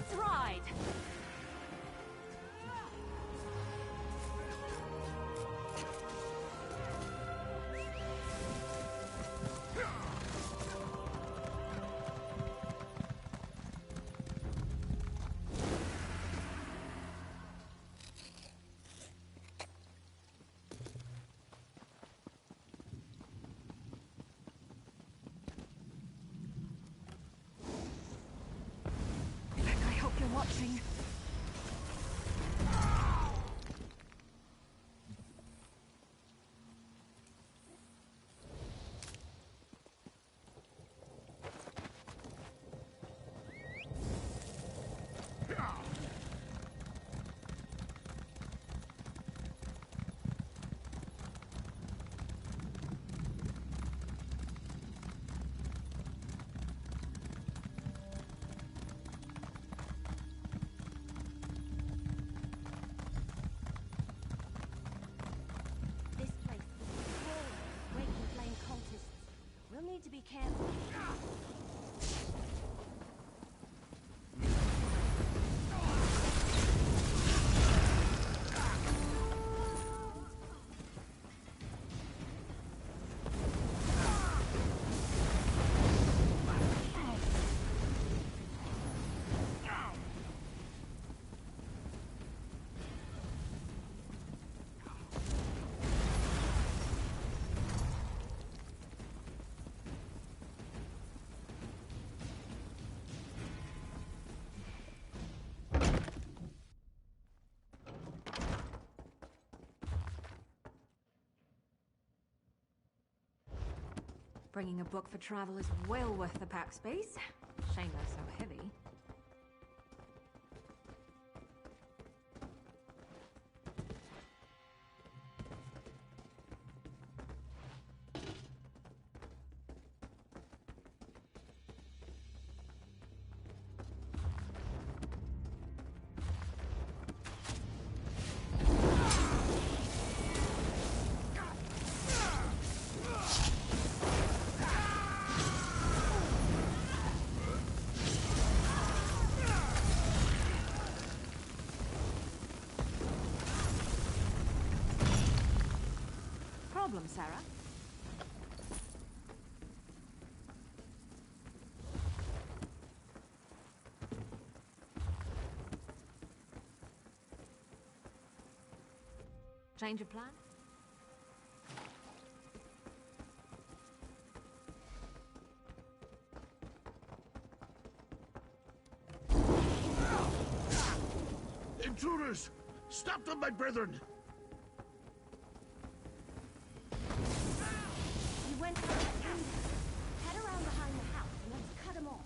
Let's ride! I hope you're watching. We'll need to be careful. Bringing a book for travel is well worth the pack space. Shame they're so heavy. Problem, Sarah? Change of plan? Intruders! Stop them, my brethren! You went out the window. Head around behind the house and let's cut them off.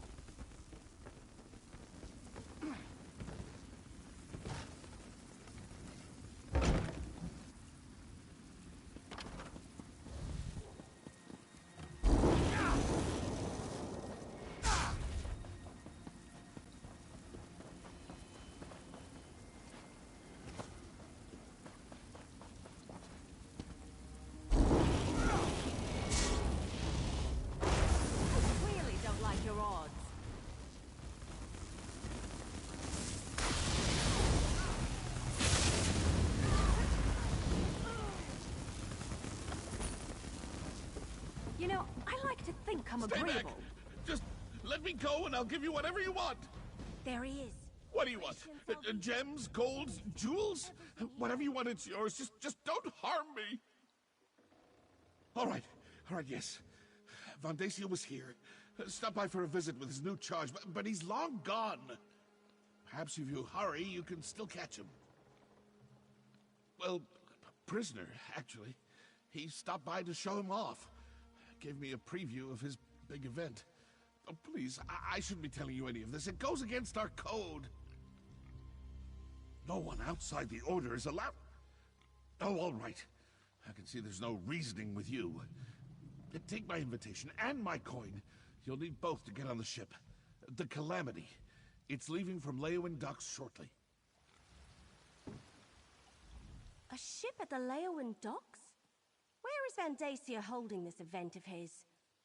Your odds. You know, I like to think I'm Stay agreeable. back. Just let me go and I'll give you whatever you want. There he is. What do you want? Gems, golds, jewels? Whatever you want, it's yours. Just don't harm me. All right, yes. Von Dacia was here. Stopped by for a visit with his new charge, but he's long gone. Perhaps if you hurry, you can still catch him. Well, prisoner, actually. He stopped by to show him off. Gave me a preview of his big event. Oh, please, I shouldn't be telling you any of this. It goes against our code. No one outside the Order is allowed... Oh, all right. I can see there's no reasoning with you. Take my invitation and my coin. You'll need both to get on the ship. The Calamity. It's leaving from Blackwood docks shortly. A ship at the Blackwood docks? Where is Van Dacia holding this event of his?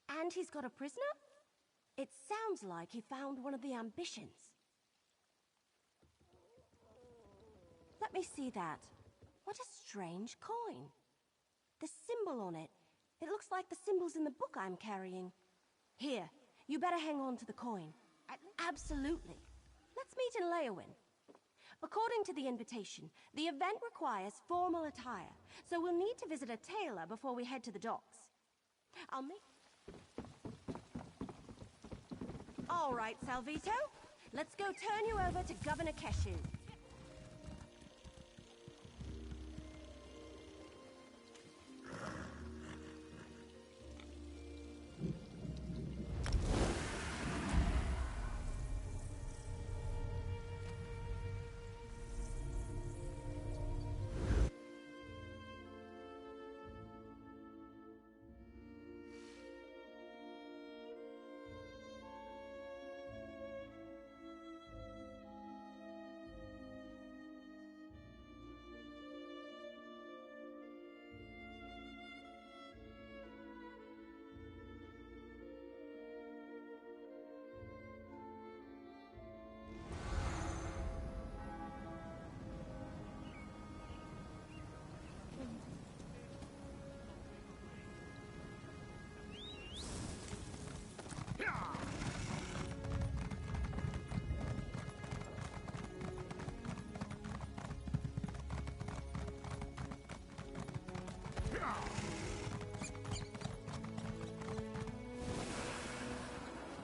And he's got a prisoner? It sounds like he found one of the ambitions. Let me see that. What a strange coin. The symbol on it. It looks like the symbols in the book I'm carrying. Here, you better hang on to the coin. Absolutely. Let's meet in Leowin. According to the invitation, the event requires formal attire, so we'll need to visit a tailor before we head to the docks. I'll meet... All right, Salvito. Let's go turn you over to Governor Keshu.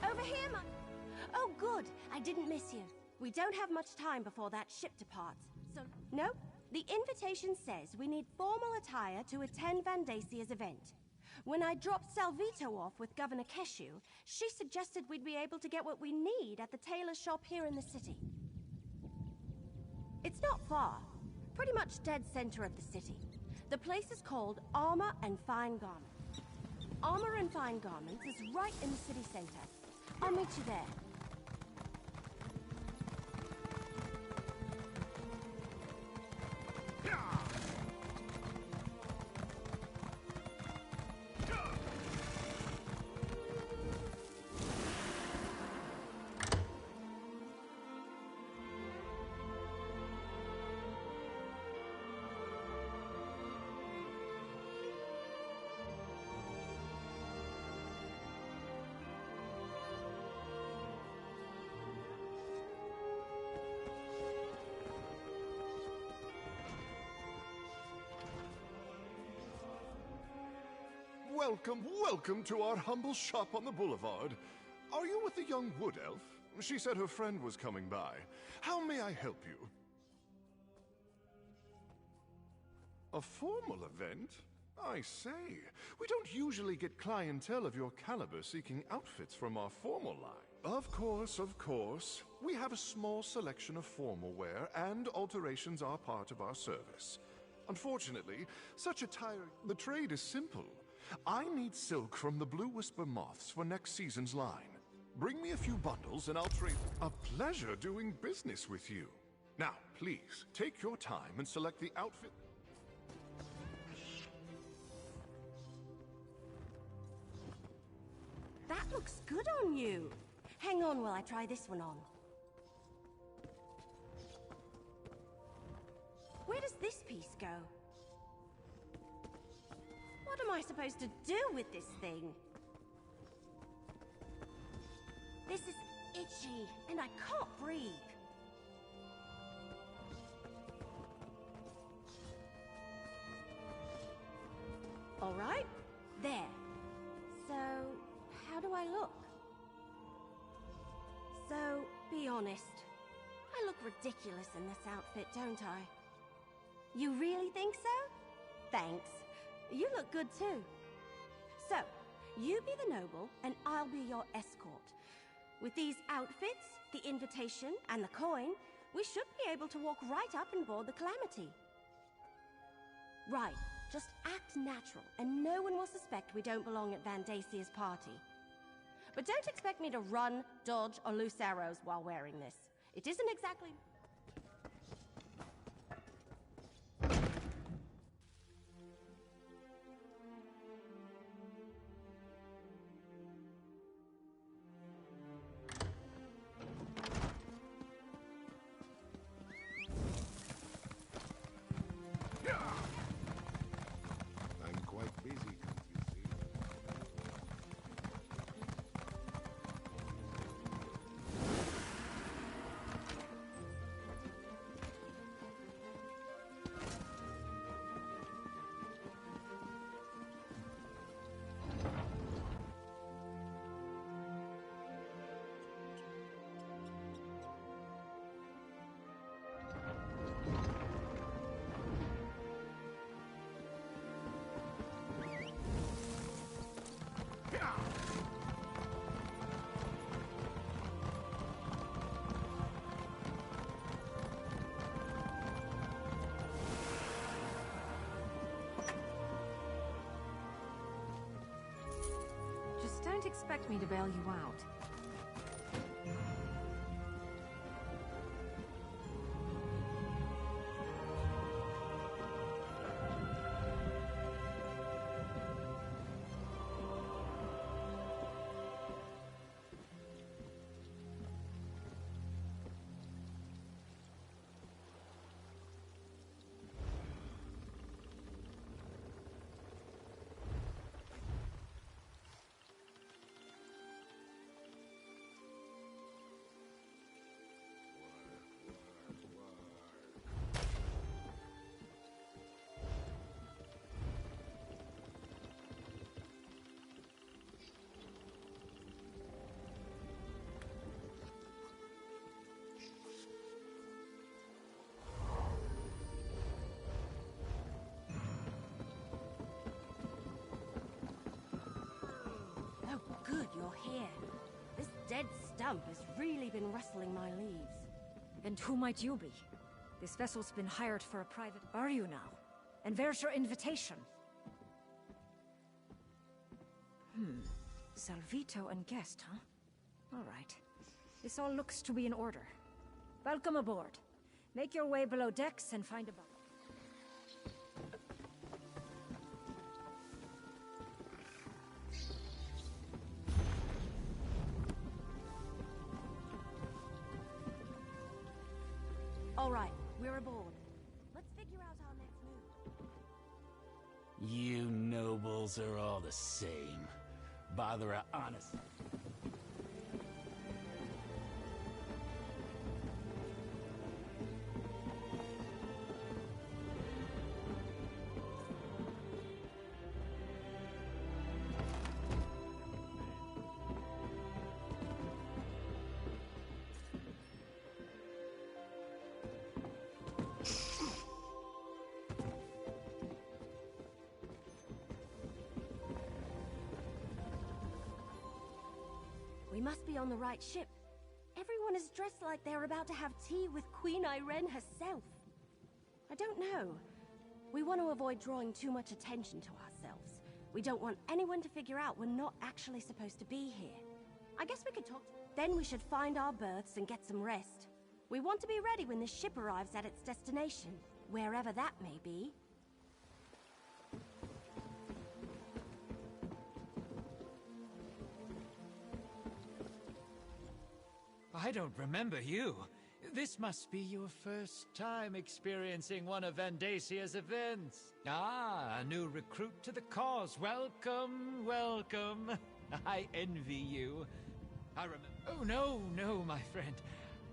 Over here, Mum. Oh, good. I didn't miss you. We don't have much time before that ship departs, so... No, the invitation says we need formal attire to attend Vandasia's event. When I dropped Salvito off with Governor Keshu, she suggested we'd be able to get what we need at the tailor shop here in the city. It's not far. Pretty much dead center of the city. The place is called Armor and Fine Garments. Armor and Fine Garments is right in the city center. I'll meet you there. Welcome to our humble shop on the boulevard. Are you with the young wood elf? She said her friend was coming by. How may I help you? A formal event? I say, we don't usually get clientele of your caliber seeking outfits from our formal line. Of course. We have a small selection of formal wear, and alterations are part of our service. Unfortunately, such attire... The trade is simple. I need silk from the Blue Whisper Moths for next season's line. Bring me a few bundles and I'll trade... A pleasure doing business with you. Now, please, take your time and select the outfit... That looks good on you. Hang on while I try this one on. Where does this piece go? What am I supposed to do with this thing? This is itchy, and I can't breathe. All right, there. So, how do I look? So, be honest. I look ridiculous in this outfit, don't I? You really think so? Thanks. You look good too. So, you be the noble, and I'll be your escort. With these outfits, the invitation, and the coin, we should be able to walk right up and board the Calamity. Right, just act natural, and no one will suspect we don't belong at Vandasia's party. But don't expect me to run, dodge, or loose arrows while wearing this. It isn't exactly... expect me to bail you out. Oh, good, you're here. This dead stump has really been rustling my leaves. And who might you be? This vessel's been hired for a private... Are you now? And where's your invitation? Salvito and guest, huh? All right. This all looks to be in order. Welcome aboard. Make your way below decks and find a bunk. All right, we're aboard. Let's figure out our next move. You nobles are all the same. Bother a honest... We must be on the right ship. Everyone is dressed like they're about to have tea with Queen Irene herself. I don't know. We want to avoid drawing too much attention to ourselves. We don't want anyone to figure out we're not actually supposed to be here. I guess we could talk. Then we should find our berths and get some rest. We want to be ready when the ship arrives at its destination, wherever that may be. I don't remember you. This must be your first time experiencing one of Vandasia's events. Ah, a new recruit to the cause. Welcome, welcome. I envy you. I remember... Oh, no, my friend.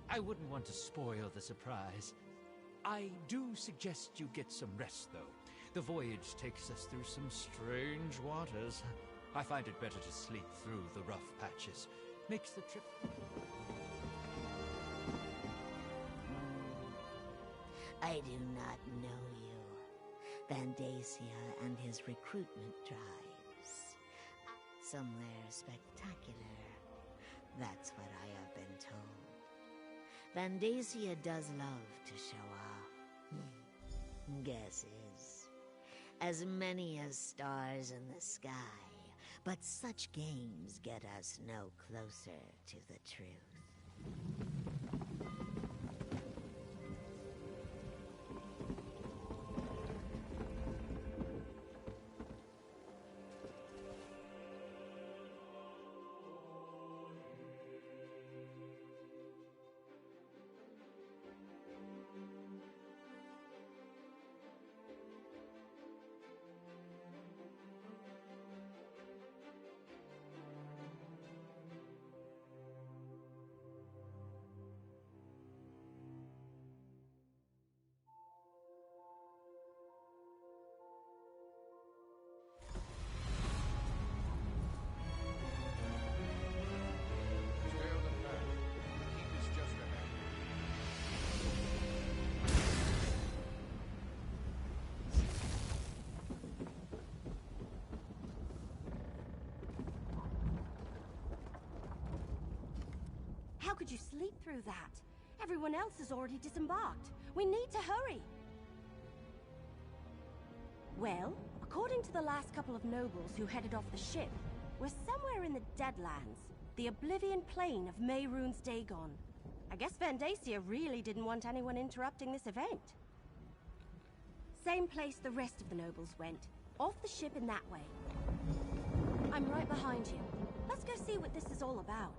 I wouldn't want to spoil the surprise. I do suggest you get some rest, though. The voyage takes us through some strange waters. I find it better to sleep through the rough patches. Makes the trip... I do not know you. Vandacia and his recruitment drives. Somewhere spectacular. That's what I have been told. Vandacia does love to show off. Guesses. As many as stars in the sky. But such games get us no closer to the truth. Stay on the path. The keep is just ahead. How could you sleep through that? Everyone else has already disembarked. We need to hurry. Well, according to the last couple of nobles who headed off the ship, We're somewhere in the Deadlands, the Oblivion Plain of Mehrunes Dagon. I guess Vandacia really didn't want anyone interrupting this event. Same place the rest of the nobles went, off the ship in that way. I'm right behind you. Let's go see what this is all about.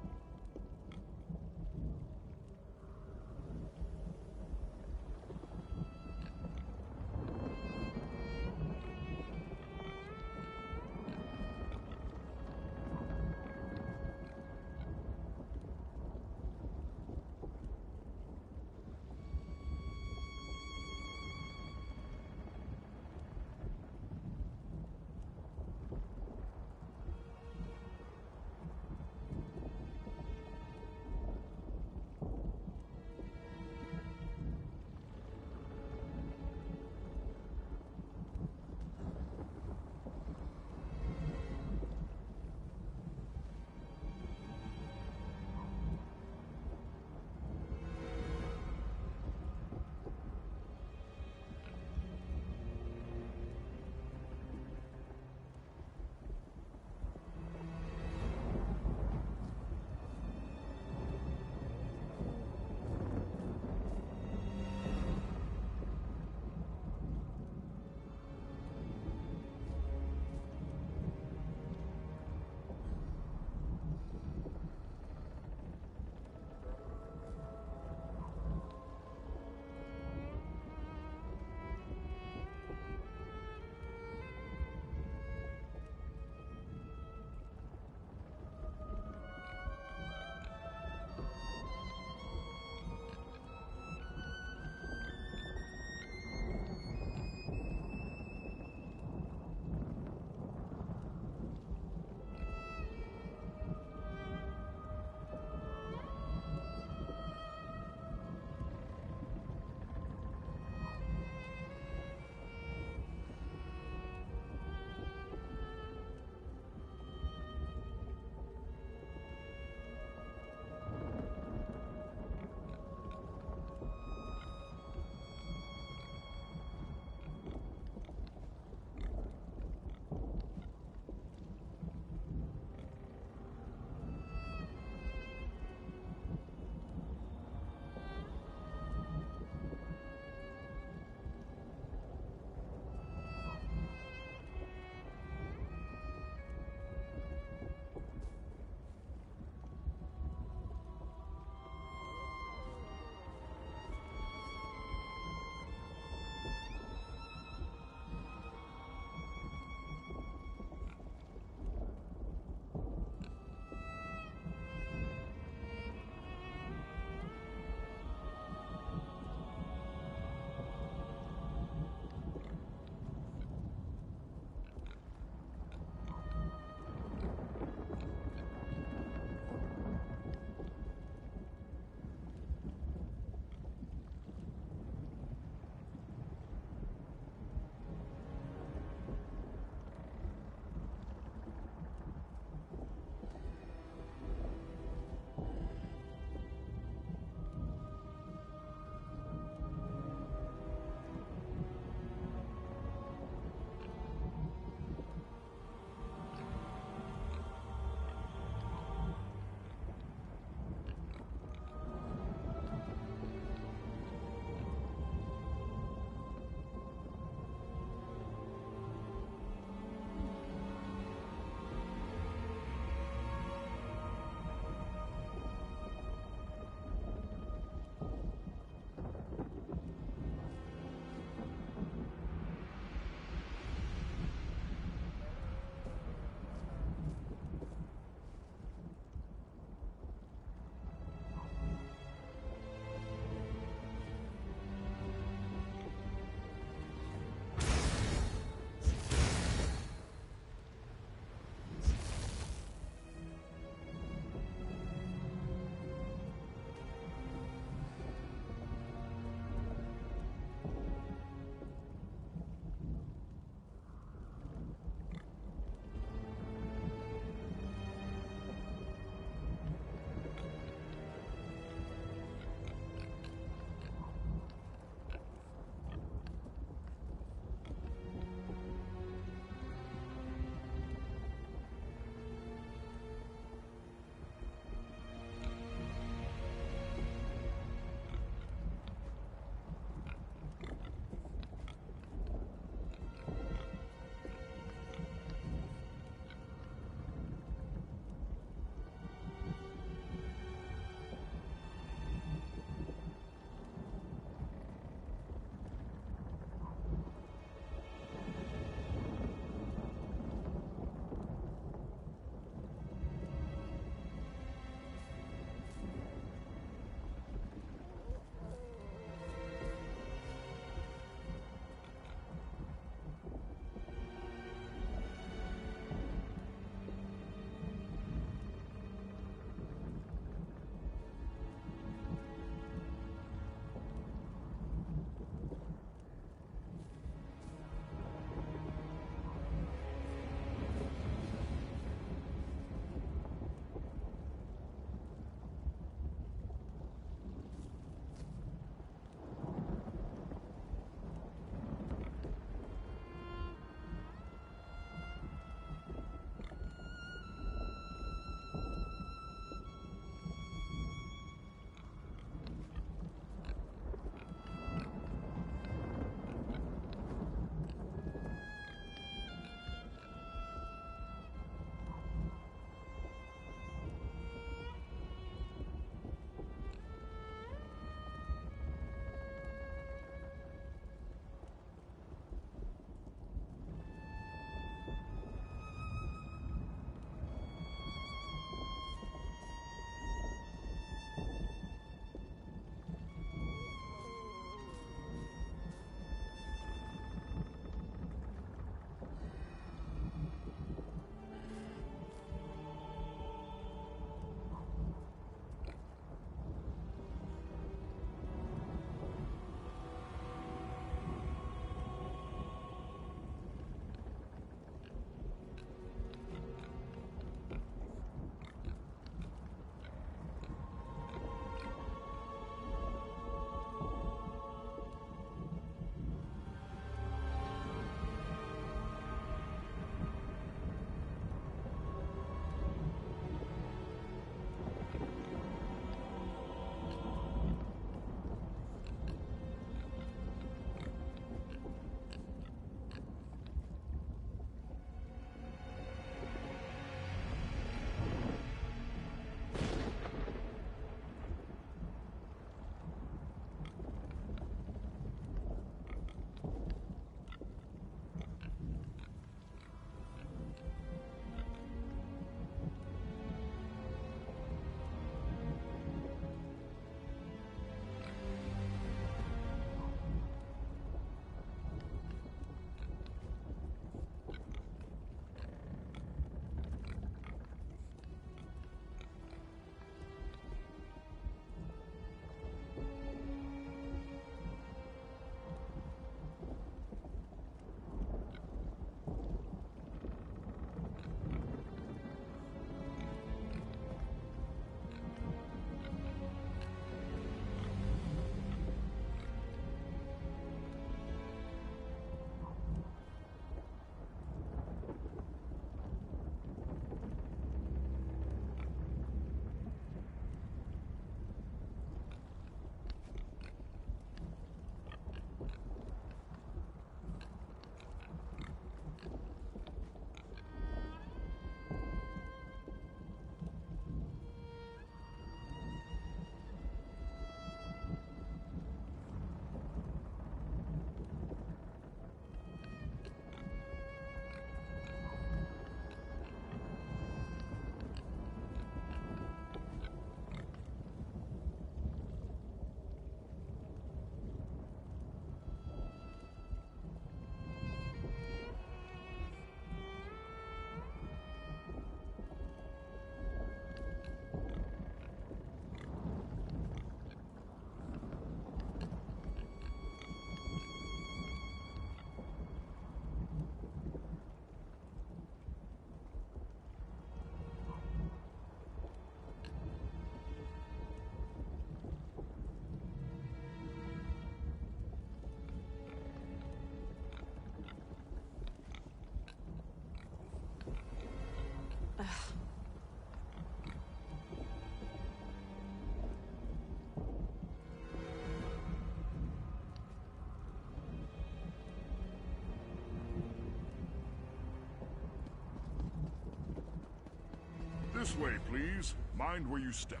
This way, please. Mind where you step.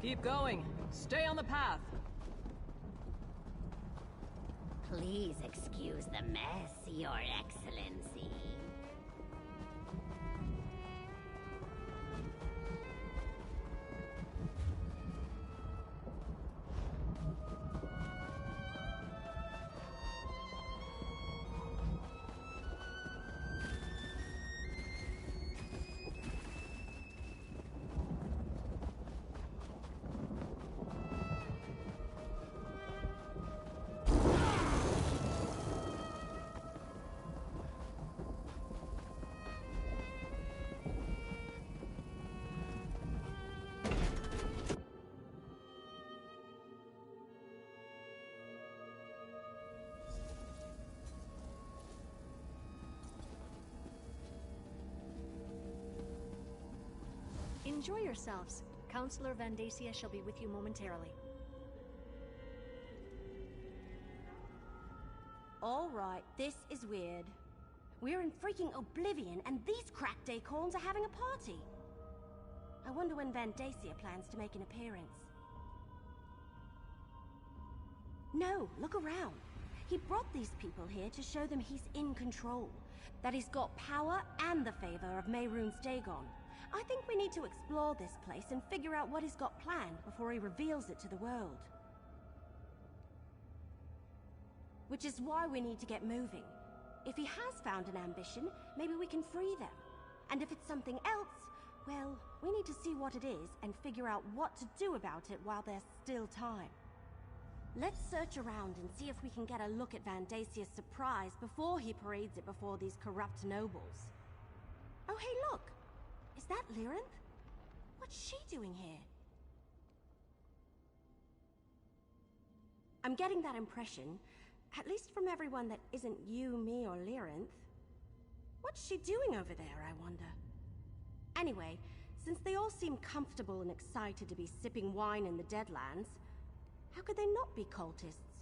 Keep going. Stay on the path. Please excuse the mess, Your Excellency. Enjoy yourselves. Counselor Vandacia shall be with you momentarily. All right, this is weird. We're in freaking Oblivion, and these cracked acorns are having a party. I wonder when Vandacia plans to make an appearance. No, look around. He brought these people here to show them he's in control. That he's got power and the favor of Mehrunes Dagon. I think we need to explore this place and figure out what he's got planned before he reveals it to the world. Which is why we need to get moving. If he has found an ambition, maybe we can free them. And if it's something else, well, we need to see what it is and figure out what to do about it while there's still time. Let's search around and see if we can get a look at Vandacia's surprise before he parades it before these corrupt nobles. Oh, hey, look! Is that Lyrinth? What's she doing here? I'm getting that impression, at least from everyone that isn't you, me, or Lyrinth. What's she doing over there, I wonder? Anyway, since they all seem comfortable and excited to be sipping wine in the Deadlands, how could they not be cultists?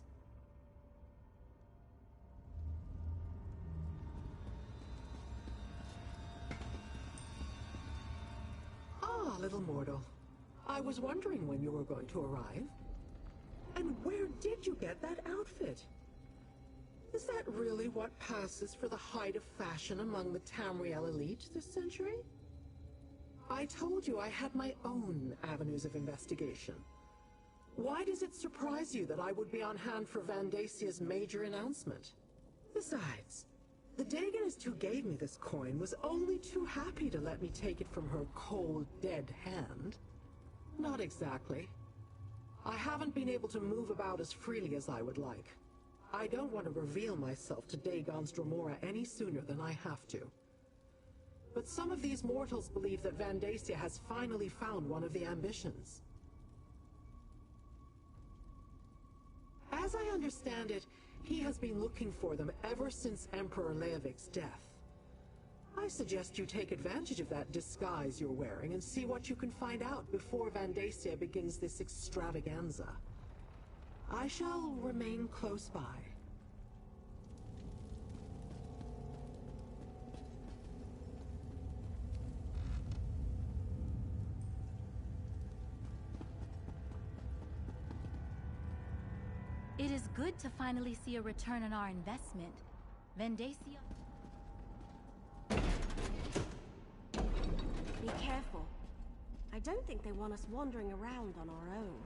Ah, little mortal. I was wondering when you were going to arrive. And where did you get that outfit? Is that really what passes for the height of fashion among the Tamriel elite this century? I told you I had my own avenues of investigation. Why does it surprise you that I would be on hand for Vandacia's major announcement? Besides, the Dagonist who gave me this coin was only too happy to let me take it from her cold, dead hand. Not exactly. I haven't been able to move about as freely as I would like. I don't want to reveal myself to Dagon's Dromora any sooner than I have to. But some of these mortals believe that Vandacia has finally found one of the ambitions. As I understand it, he has been looking for them ever since Emperor Leovik's death. I suggest you take advantage of that disguise you're wearing and see what you can find out before Vandacia begins this extravaganza. I shall remain close by. It is good to finally see a return on our investment. Vandacia... Be careful. I don't think they want us wandering around on our own.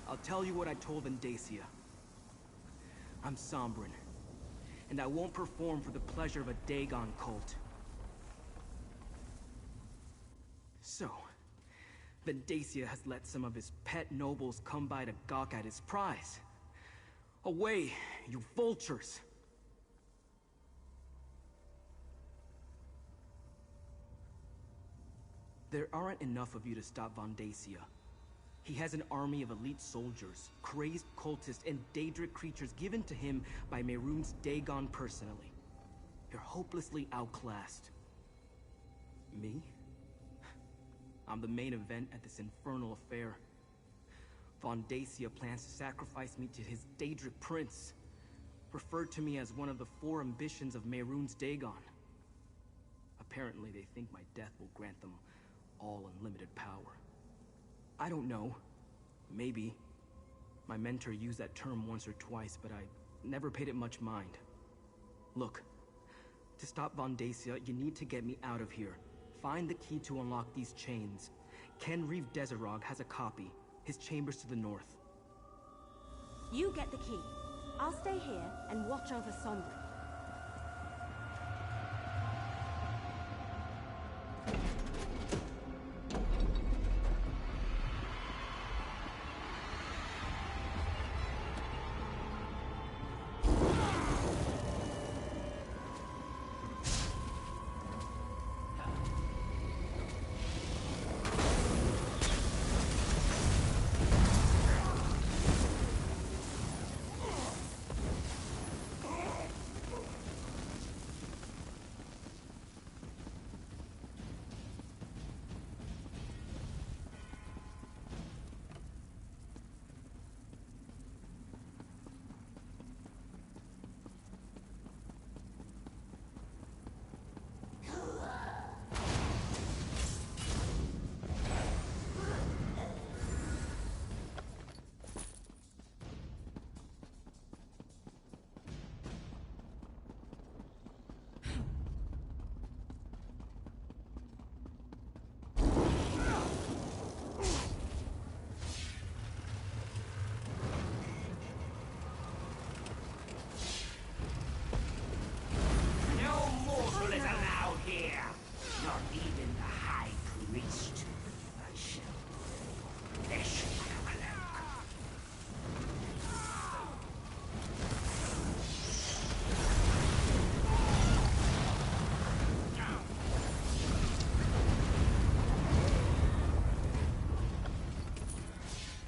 I'll tell you what I told Vendacia. I'm Sombrin, and I won't perform for the pleasure of a Dagon cult. So, Vendacia has let some of his pet nobles come by to gawk at his prize. Away, you vultures! There aren't enough of you to stop Vendacia. He has an army of elite soldiers, crazed cultists, and Daedric creatures given to him by Mehrunes Dagon personally. You're hopelessly outclassed. Me? I'm the main event at this infernal affair. Vendacia plans to sacrifice me to his Daedric prince, referred to me as one of the 4 ambitions of Mehrunes Dagon. Apparently they think my death will grant them all unlimited power. I don't know. Maybe. My mentor used that term once or twice, but I never paid it much mind. Look, to stop Vendacia, you need to get me out of here. Find the key to unlock these chains. Ken Reeve Desirog has a copy. His chambers to the north. You get the key. I'll stay here and watch over Sombra.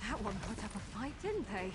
That one put up a fight, didn't they?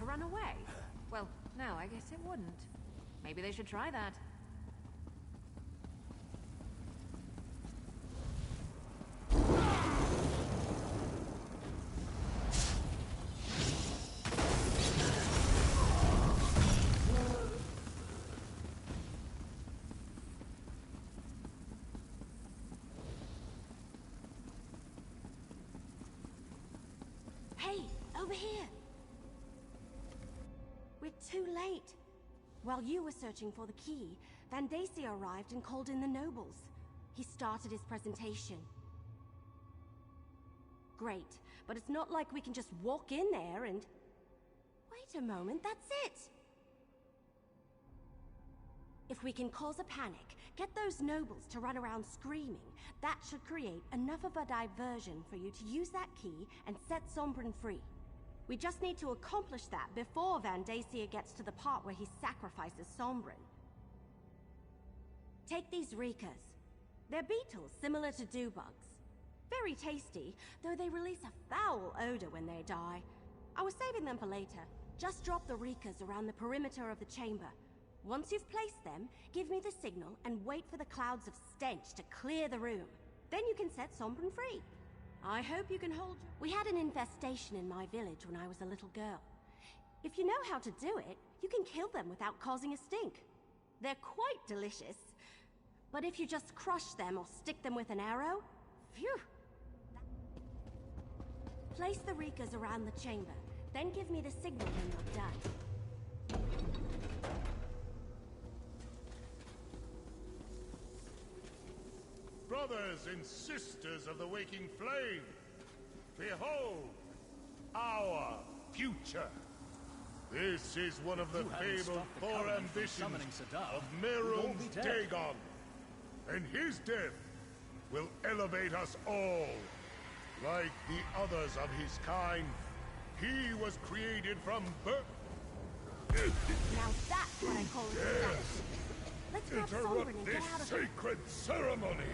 Run away? Well, no, I guess it wouldn't. Maybe they should try that. Hey, over here! We're too late. While you were searching for the key, Vendacia arrived and called in the nobles. He started his presentation. Great, but it's not like we can just walk in there and... Wait a moment, that's it! If we can cause a panic, get those nobles to run around screaming, that should create enough of a diversion for you to use that key and set Sombrin free. We just need to accomplish that before Vandacia gets to the part where he sacrifices Sombrin. Take these Rikas. They're beetles similar to dewbugs. Very tasty, though they release a foul odor when they die. I was saving them for later. Just drop the Rikas around the perimeter of the chamber. Once you've placed them, give me the signal and wait for the clouds of stench to clear the room. Then you can set Sombrin free. I hope you can hold your... We had an infestation in my village when I was a little girl. If you know how to do it, you can kill them without causing a stink. They're quite delicious. But if you just crush them or stick them with an arrow, phew! Place the Rikas around the chamber, then give me the signal when you're done. Brothers and sisters of the waking flame, behold our future. This is one of the fabled four ambitions of Merun's Dagon, and his death will elevate us all. Like the others of his kind, he was created from birth. Now that's what I call a disaster. Let's grab Sombrin and get out of here. Sacred ceremony!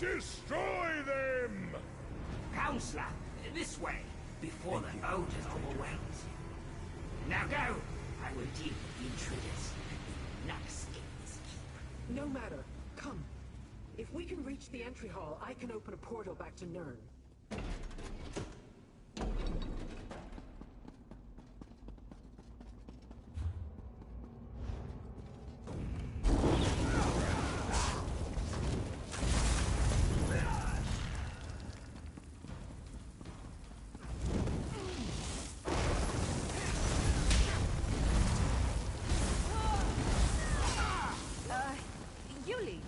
Destroy them! Counselor, this way, before the vote is overwhelmed. Now go! I will deal with the intruders. Next in this keep. No matter. Come. If we can reach the entry hall, I can open a portal back to Nirn. You lead.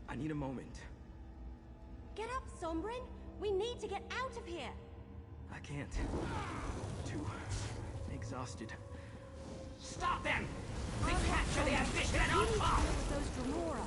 I need a moment. Get up, Sombrin! We need to get out of here! I can't. Too exhausted. Stop them! Recapture the ambition and With outcome! those Dremora.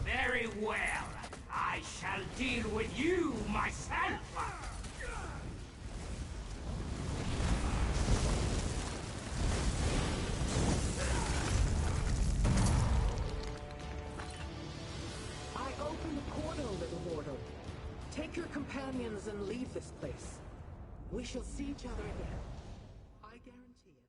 Very well. I shall deal with you myself. I opened the portal, little mortal. Take your companions and leave this place. We shall see each other again. I guarantee it.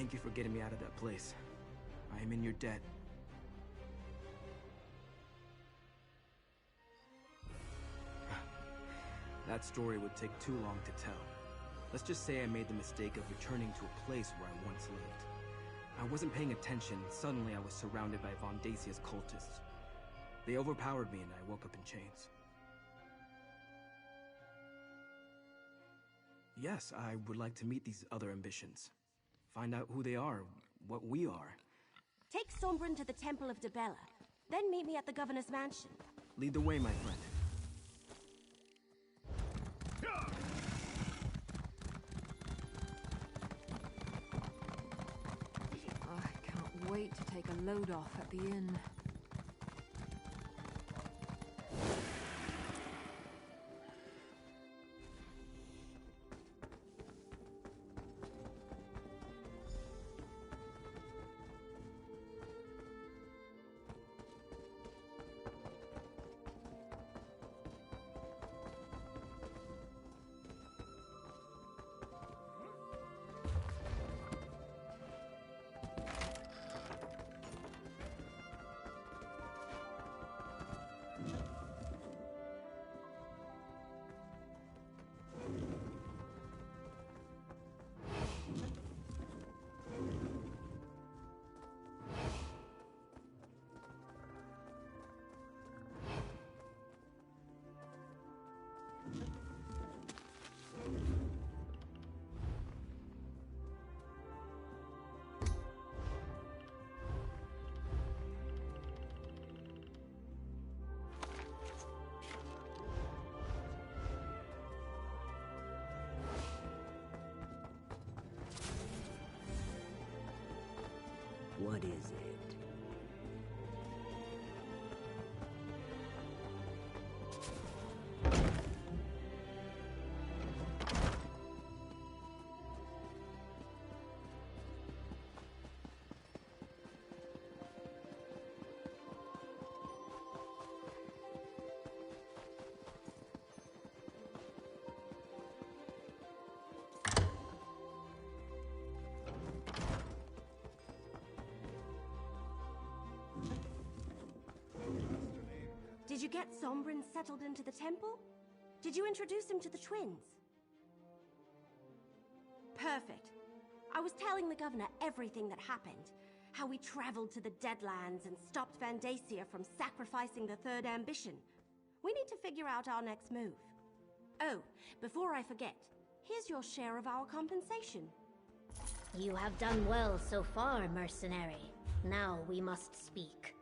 Thank you for getting me out of that place. I am in your debt. That story would take too long to tell. Let's just say I made the mistake of returning to a place where I once lived. I wasn't paying attention, suddenly I was surrounded by Vondasia's cultists. They overpowered me and I woke up in chains. Yes, I would like to meet these other ambitions. Find out who they are, what we are. Take Sombrin to the Temple of Debella, then meet me at the Governor's mansion. Lead the way, my friend. Oh, I can't wait to take a load off at the inn. What is it? Did you get Sombrin settled into the temple? Did you introduce him to the twins? Perfect. I was telling the governor everything that happened. How we traveled to the Deadlands and stopped Vandacia from sacrificing the third ambition. We need to figure out our next move. Oh, before I forget, here's your share of our compensation. You have done well so far, mercenary. Now we must speak.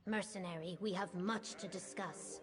Mercenary, we have much to discuss.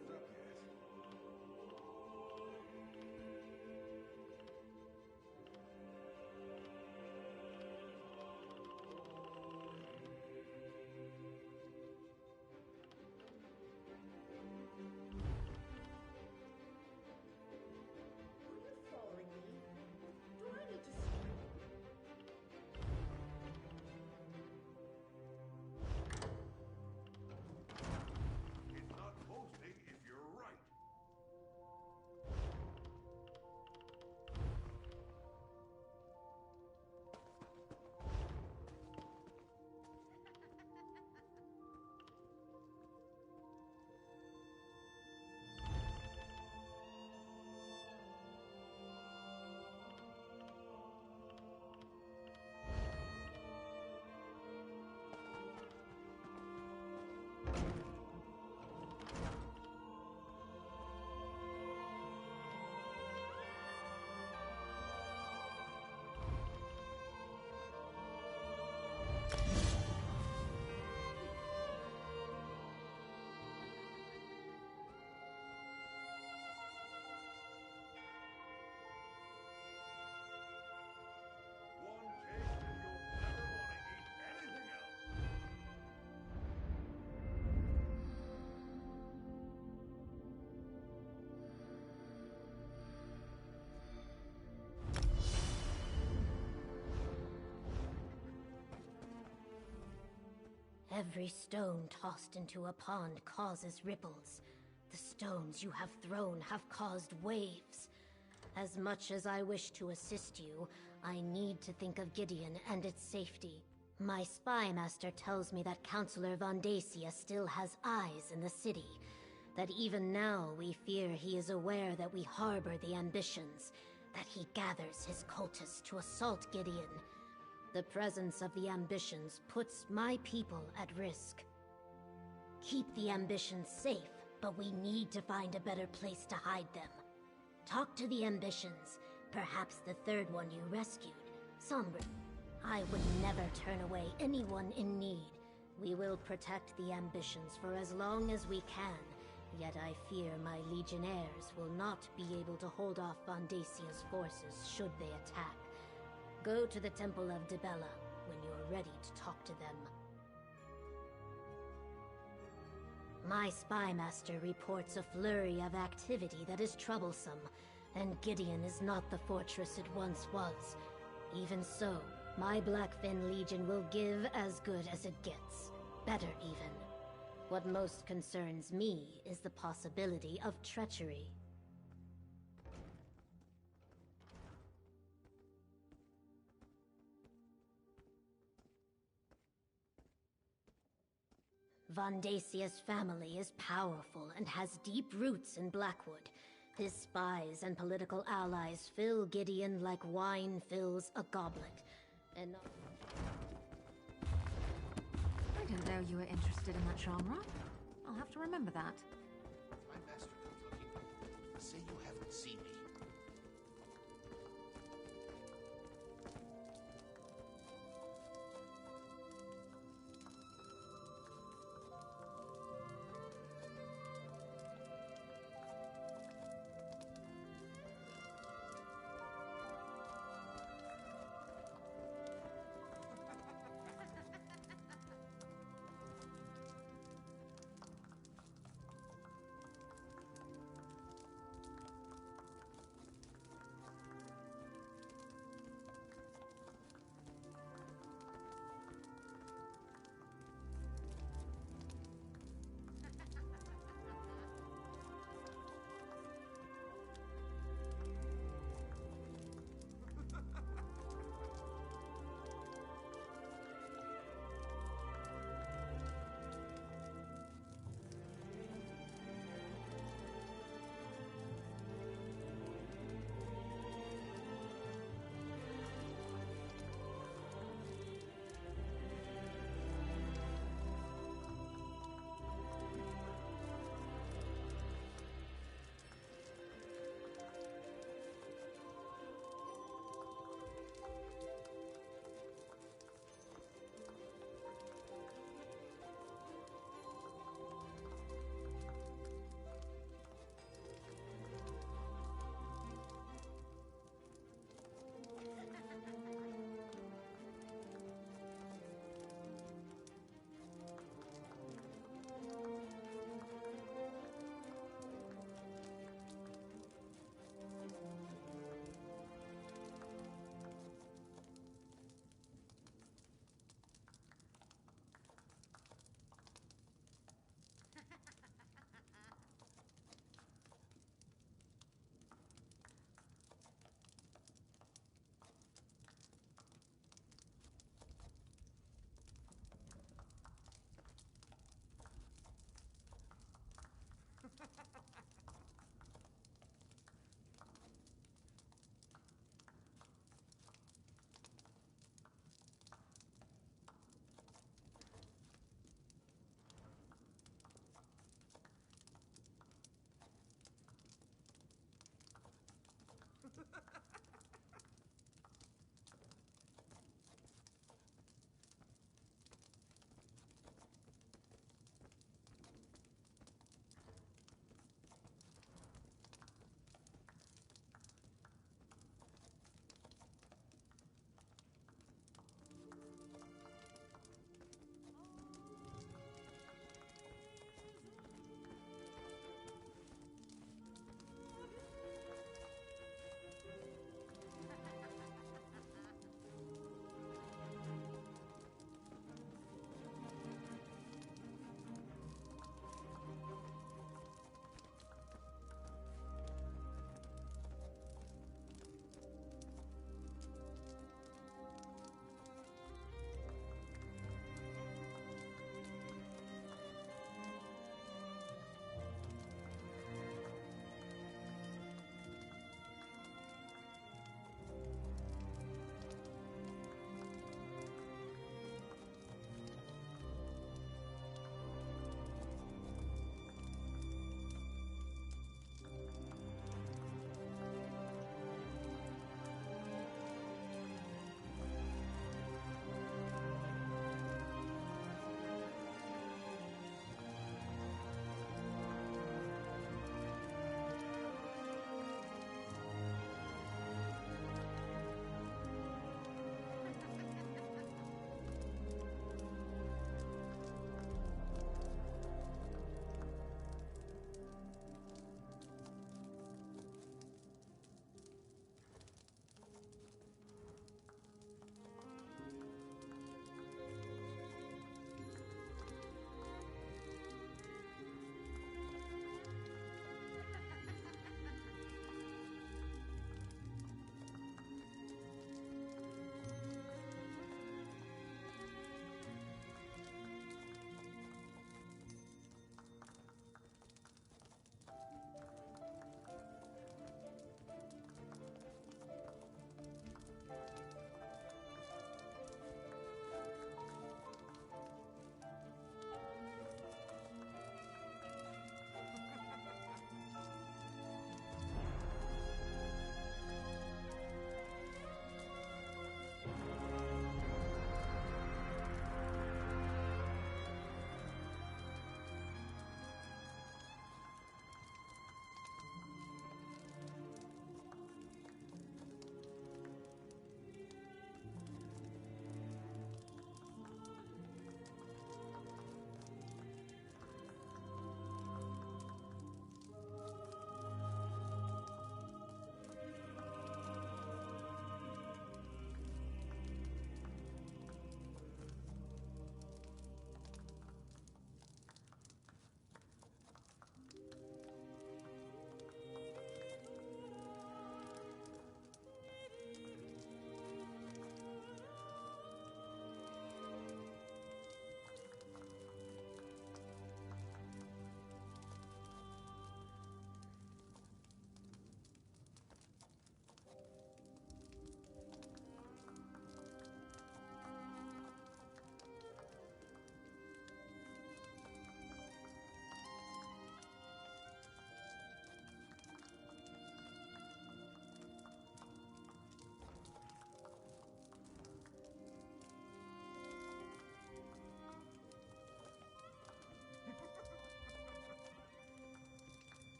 Every stone tossed into a pond causes ripples. The stones you have thrown have caused waves. As much as I wish to assist you, I need to think of Gideon and its safety. My spy master tells me that Counselor Vondacia still has eyes in the city. That even now we fear he is aware that we harbor the ambitions. That he gathers his cultists to assault Gideon. The presence of the ambitions puts my people at risk. Keep the ambitions safe, but we need to find a better place to hide them. Talk to the ambitions. Perhaps the third one you rescued. Sombra. I would never turn away anyone in need. We will protect the ambitions for as long as we can. Yet I fear my legionnaires will not be able to hold off Vondacia's forces should they attack. Go to the Temple of Dibella when you're ready to talk to them. My spy master reports a flurry of activity that is troublesome, and Gideon is not the fortress it once was. Even so, my Blackfin Legion will give as good as it gets. Better even. What most concerns me is the possibility of treachery. Vondacia's family is powerful and has deep roots in Blackwood. His spies and political allies fill Gideon like wine fills a goblet. And I didn't know you were interested in that genre. I'll have to remember that. My master comes looking. Say you haven't seen me.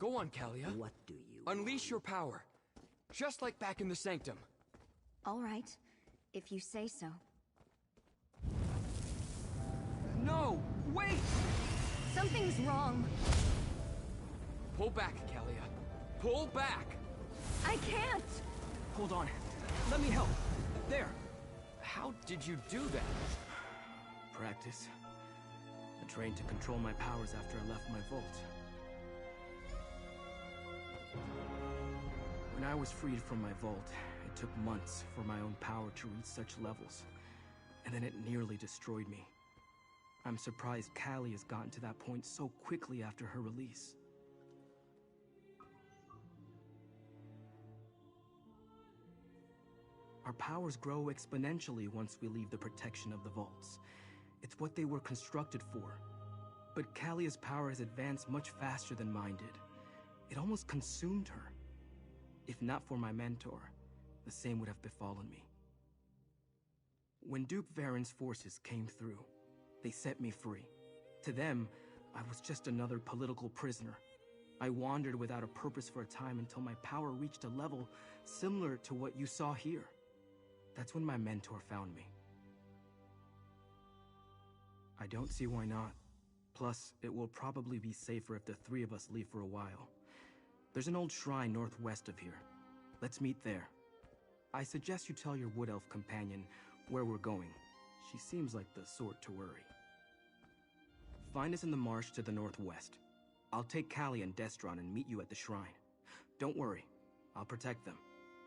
Go on, Kalia. What do you Unleash your power. Just like back in the Sanctum. All right, if you say so. No! Wait! Something's wrong. Pull back, Kalia. Pull back! I can't! Hold on. Let me help. There. How did you do that? Practice. I trained to control my powers after I left my vault. When I was freed from my vault, it took months for my own power to reach such levels. And then it nearly destroyed me. I'm surprised Callie has gotten to that point so quickly after her release. Our powers grow exponentially once we leave the protection of the vaults. It's what they were constructed for. But Kalia's power has advanced much faster than mine did. It almost consumed her. If not for my mentor, the same would have befallen me. When Duke Varen's forces came through, they set me free. To them, I was just another political prisoner. I wandered without a purpose for a time until my power reached a level similar to what you saw here. That's when my mentor found me. I don't see why not. Plus, it will probably be safer if the three of us leave for a while. There's an old shrine northwest of here. Let's meet there. I suggest you tell your Wood Elf companion where we're going. She seems like the sort to worry. Find us in the marsh to the northwest. I'll take Callie and Destron and meet you at the shrine. Don't worry, I'll protect them.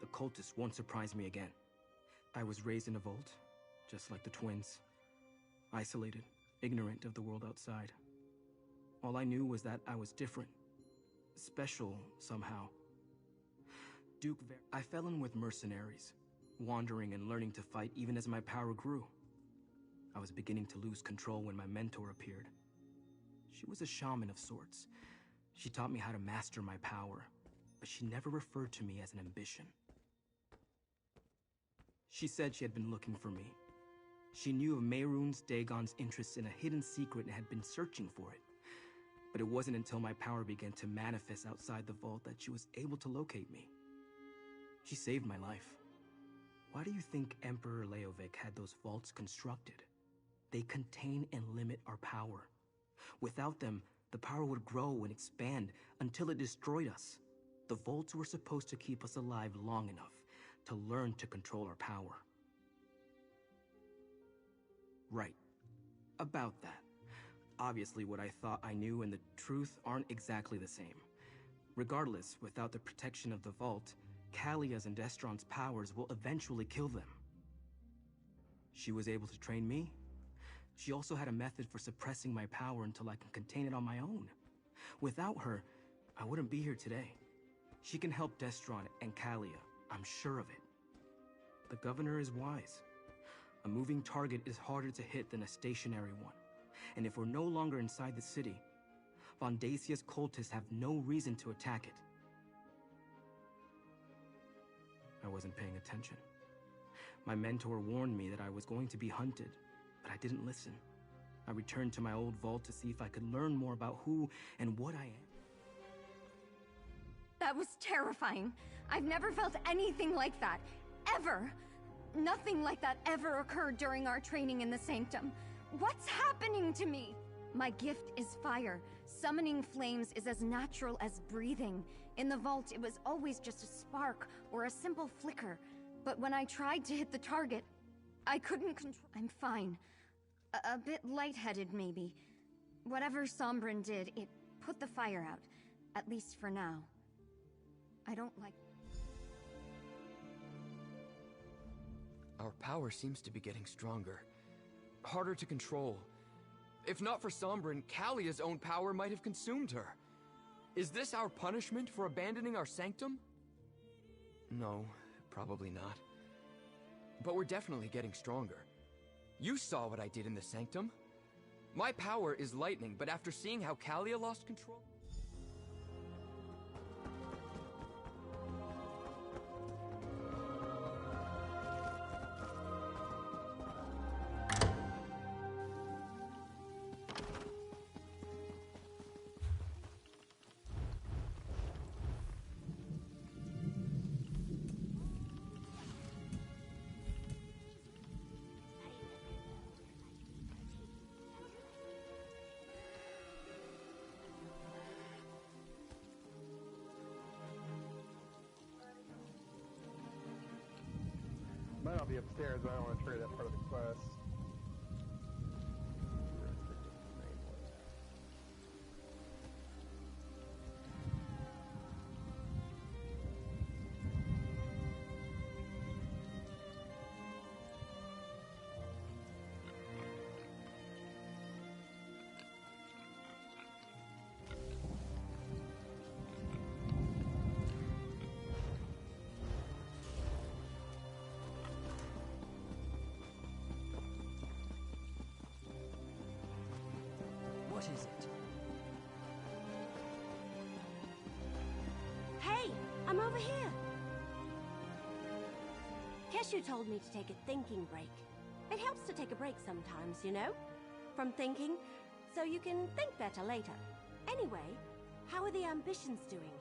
The cultists won't surprise me again. I was raised in a vault, just like the twins. Isolated, ignorant of the world outside. All I knew was that I was different. Special, somehow. I fell in with mercenaries, wandering and learning to fight even as my power grew. I was beginning to lose control when my mentor appeared. She was a shaman of sorts. She taught me how to master my power, but she never referred to me as an ambition. She said she had been looking for me. She knew of Mehrunes Dagon's interest in a hidden secret and had been searching for it. But it wasn't until my power began to manifest outside the vault that she was able to locate me. She saved my life. Why do you think Emperor Leovic had those vaults constructed? They contain and limit our power. Without them, the power would grow and expand until it destroyed us. The vaults were supposed to keep us alive long enough to learn to control our power. Right. About that. Obviously, what I thought I knew and the truth aren't exactly the same. Regardless, without the protection of the vault, Kalia's and Destron's powers will eventually kill them. She was able to train me. She also had a method for suppressing my power until I can contain it on my own. Without her, I wouldn't be here today. She can help Destron and Kalia, I'm sure of it. The governor is wise. A moving target is harder to hit than a stationary one. And if we're no longer inside the city, Vondasia's cultists have no reason to attack it. I wasn't paying attention. My mentor warned me that I was going to be hunted, but I didn't listen. I returned to my old vault to see if I could learn more about who and what I am. That was terrifying. I've never felt anything like that. Ever. Nothing like that ever occurred during our training in the Sanctum. What's happening to me? My gift is fire. Summoning flames is as natural as breathing. In the vault, it was always just a spark or a simple flicker. But when I tried to hit the target, I couldn't control. I'm fine. A bit lightheaded, maybe. Whatever Sombrin did, it put the fire out. At least for now. I don't like... Our power seems to be getting stronger. Harder to control. If not for Sombrin, Kalia's own power might have consumed her. Is this our punishment for abandoning our sanctum? No, probably not. But we're definitely getting stronger. You saw what I did in the sanctum. My power is lightning, but after seeing how Kalia lost control... Might not be upstairs, but I don't want to trigger that part of the quest. What is it? Hey, I'm over here. Keshu told me to take a thinking break. It helps to take a break sometimes, you know? From thinking, so you can think better later. Anyway, how are the ambitions doing?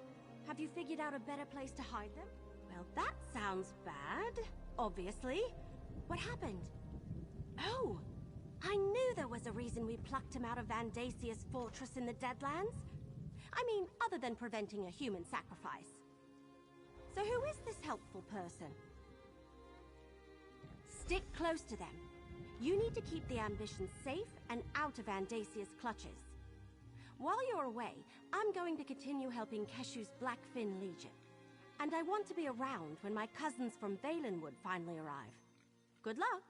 Have you figured out a better place to hide them? Well, that sounds bad, obviously. What happened? Oh! I knew there was a reason we plucked him out of Vandasia's fortress in the Deadlands. I mean, other than preventing a human sacrifice. So who is this helpful person? Stick close to them. You need to keep the ambitions safe and out of Vandasia's clutches. While you're away, I'm going to continue helping Keshu's Blackfin Legion. And I want to be around when my cousins from Valenwood finally arrive. Good luck!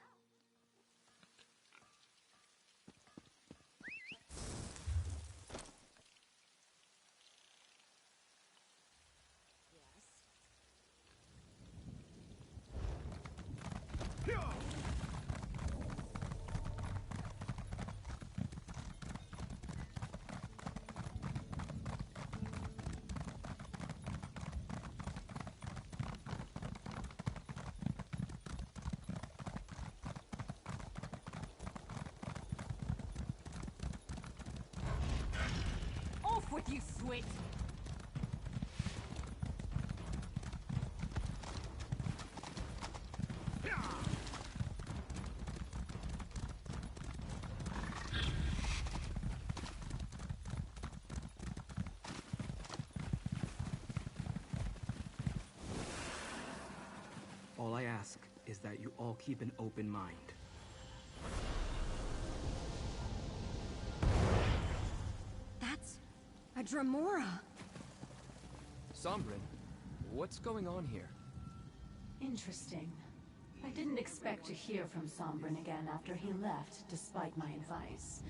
Off with you, Swit! All I ask is that you all keep an open mind. That's a Dremora. Sombrin, what's going on here? Interesting. I didn't expect to hear from Sombrin again after he left, despite my advice.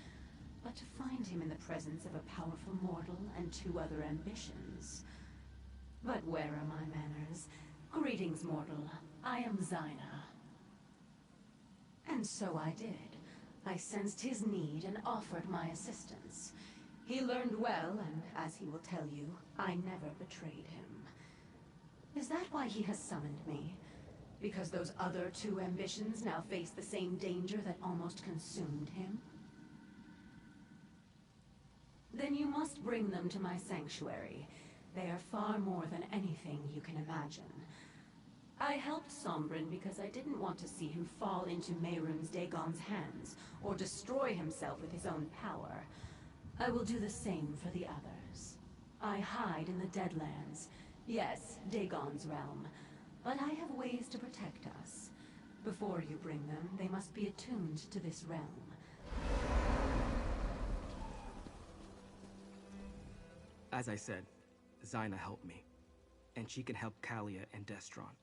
But to find him in the presence of a powerful mortal and 2 other ambitions... But where are my manners? Greetings, mortal. I am Zyna. And so I did. I sensed his need and offered my assistance. He learned well, and as he will tell you, I never betrayed him. Is that why he has summoned me? Because those other 2 ambitions now face the same danger that almost consumed him? Then you must bring them to my sanctuary. They are far more than anything you can imagine. I helped Sombrin because I didn't want to see him fall into Mehrunes Dagon's hands, or destroy himself with his own power. I will do the same for the others. I hide in the Deadlands. Yes, Dagon's realm. But I have ways to protect us. Before you bring them, they must be attuned to this realm. As I said, Zyna helped me. And she can help Kalia and Destron.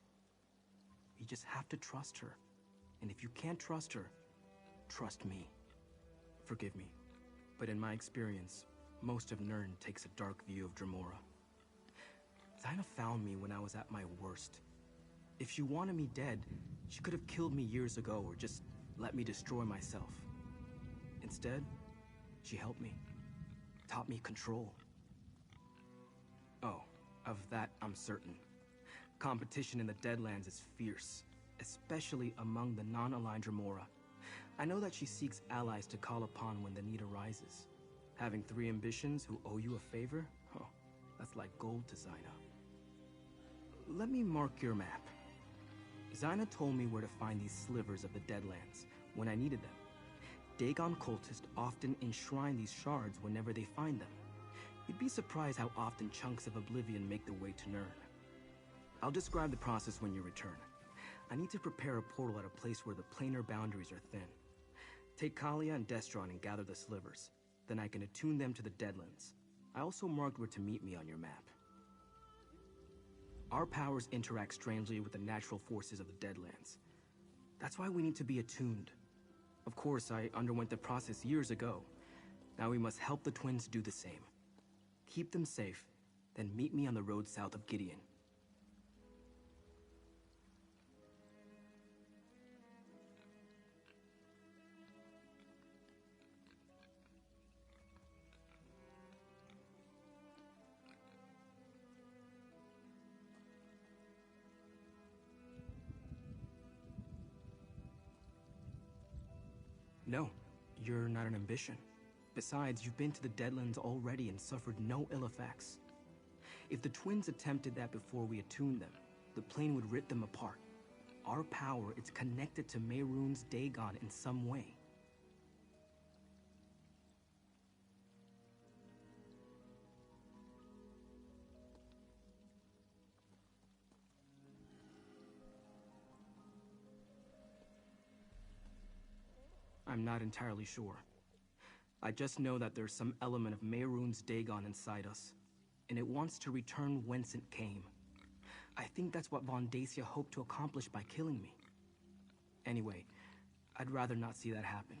You just have to trust her. And if you can't trust her, trust me. Forgive me, but in my experience, most of Nirn takes a dark view of Dremora. Zyna found me when I was at my worst. If she wanted me dead, she could have killed me years ago or just let me destroy myself. Instead, she helped me, taught me control. Oh, of that I'm certain. Competition in the Deadlands is fierce, especially among the non-aligned Dremora. I know that she seeks allies to call upon when the need arises. Having 3 ambitions who owe you a favor? Oh, that's like gold to Zyna. Let me mark your map. Zyna told me where to find these slivers of the Deadlands when I needed them. Dagon cultists often enshrine these shards whenever they find them. You'd be surprised how often chunks of oblivion make their way to Nirn. I'll describe the process when you return. I need to prepare a portal at a place where the planar boundaries are thin. Take Kalia and Destron and gather the slivers. Then I can attune them to the Deadlands. I also marked where to meet me on your map. Our powers interact strangely with the natural forces of the Deadlands. That's why we need to be attuned. Of course, I underwent the process years ago. Now we must help the twins do the same. Keep them safe, then meet me on the road south of Gideon. No, you're not an ambition. Besides, you've been to the Deadlands already and suffered no ill effects. If the twins attempted that before we attuned them, the plane would rip them apart. Our power is connected to Mehrunes Dagon in some way. I'm not entirely sure. I just know that there's some element of Mehrunes Dagon inside us, and it wants to return whence it came. I think that's what Vondacia hoped to accomplish by killing me. Anyway, I'd rather not see that happen.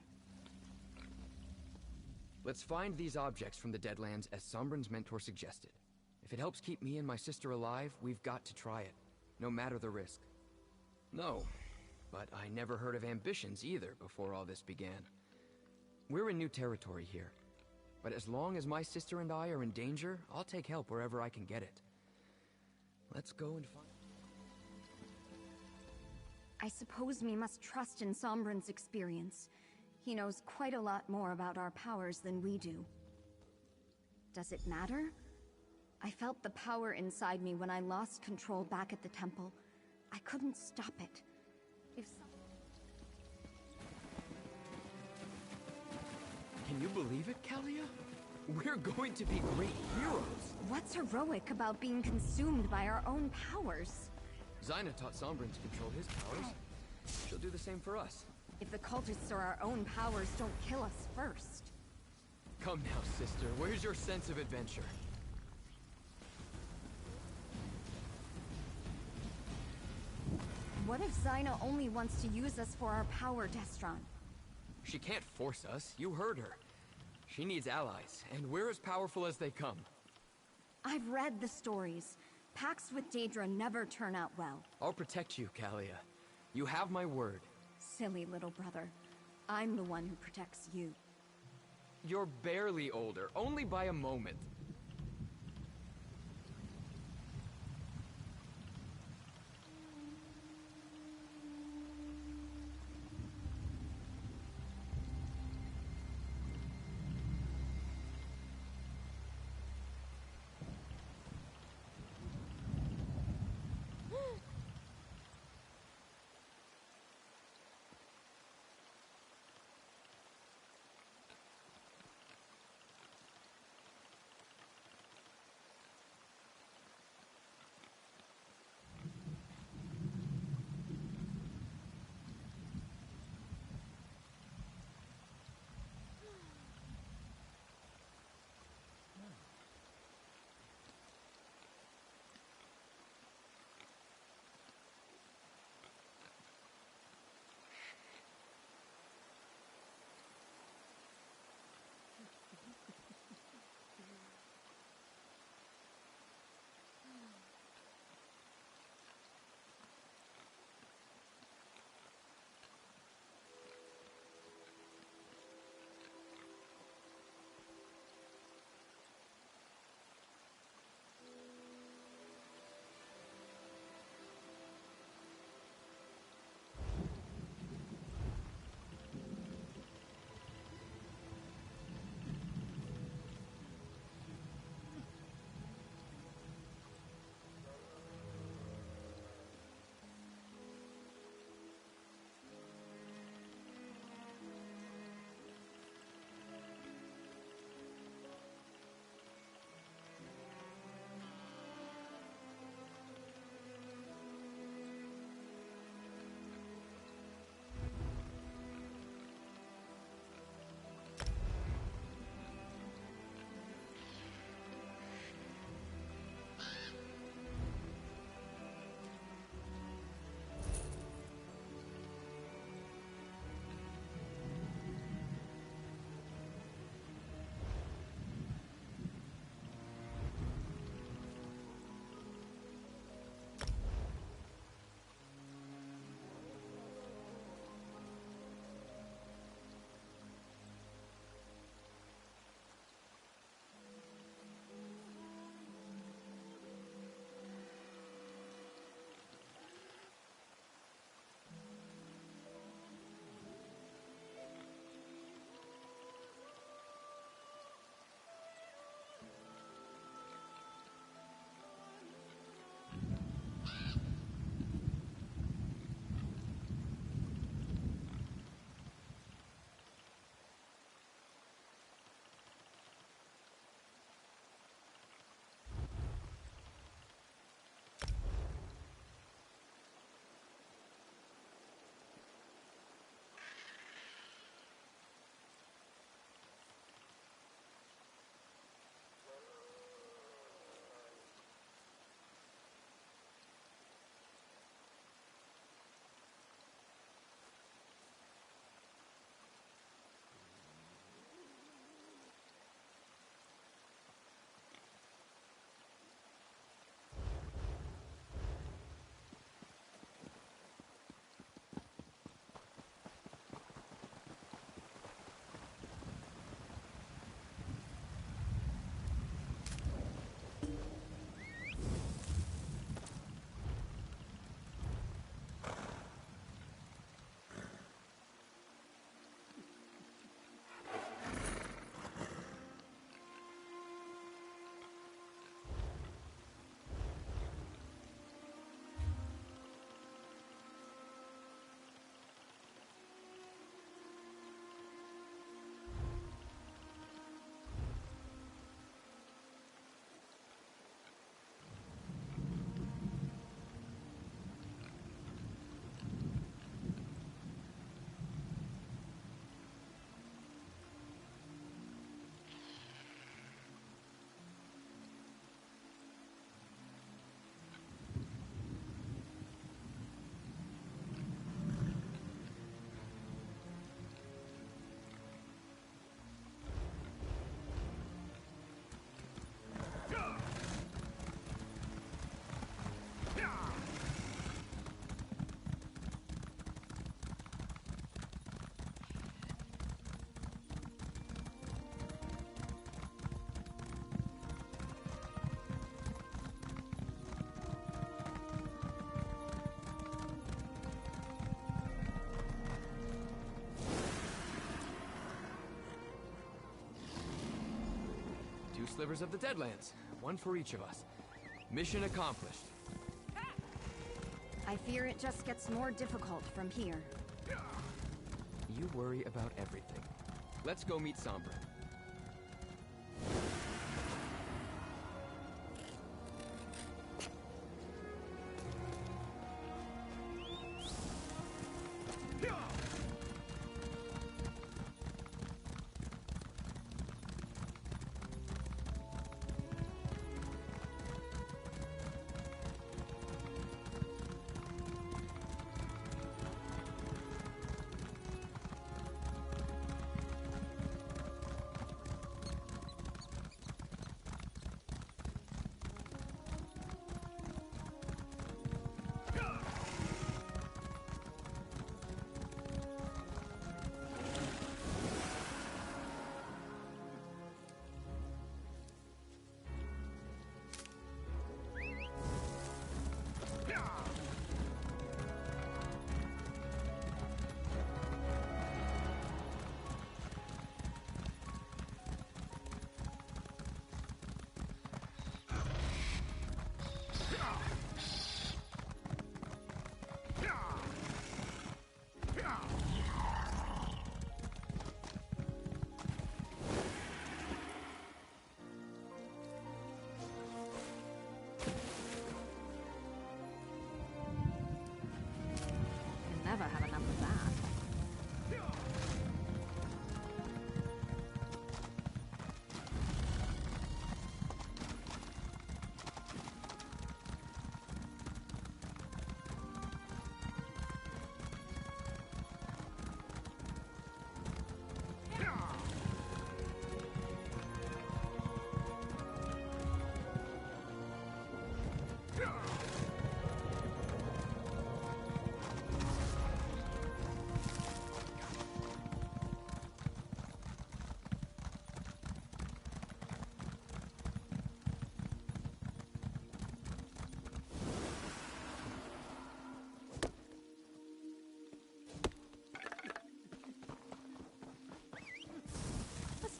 Let's find these objects from the Deadlands as Sombrin's mentor suggested. If it helps keep me and my sister alive, we've got to try it, no matter the risk. No, but I never heard of ambitions either before all this began. We're in new territory here, but as long as my sister and I are in danger, I'll take help wherever I can get it. Let's go and find... I suppose we must trust in Sombrin's experience. He knows quite a lot more about our powers than we do. Does it matter? I felt the power inside me when I lost control back at the temple. I couldn't stop it. Can you believe it, Kalia? We're going to be great heroes! What's heroic about being consumed by our own powers? Zyna taught Sombrin to control his powers. She'll do the same for us. If the cultists or our own powers don't kill us first. Come now, sister. Where's your sense of adventure? What if Zyna only wants to use us for our power, Destron? She can't force us. You heard her. She needs allies, and we're as powerful as they come. I've read the stories. Pacts with Daedra never turn out well. I'll protect you, Kalia. You have my word. Silly little brother. I'm the one who protects you. You're barely older, only by a moment. 2 slivers of the Deadlands, 1 for each of us. Mission accomplished. I fear it just gets more difficult from here. You worry about everything. Let's go meet Sombra. Never have enough of that.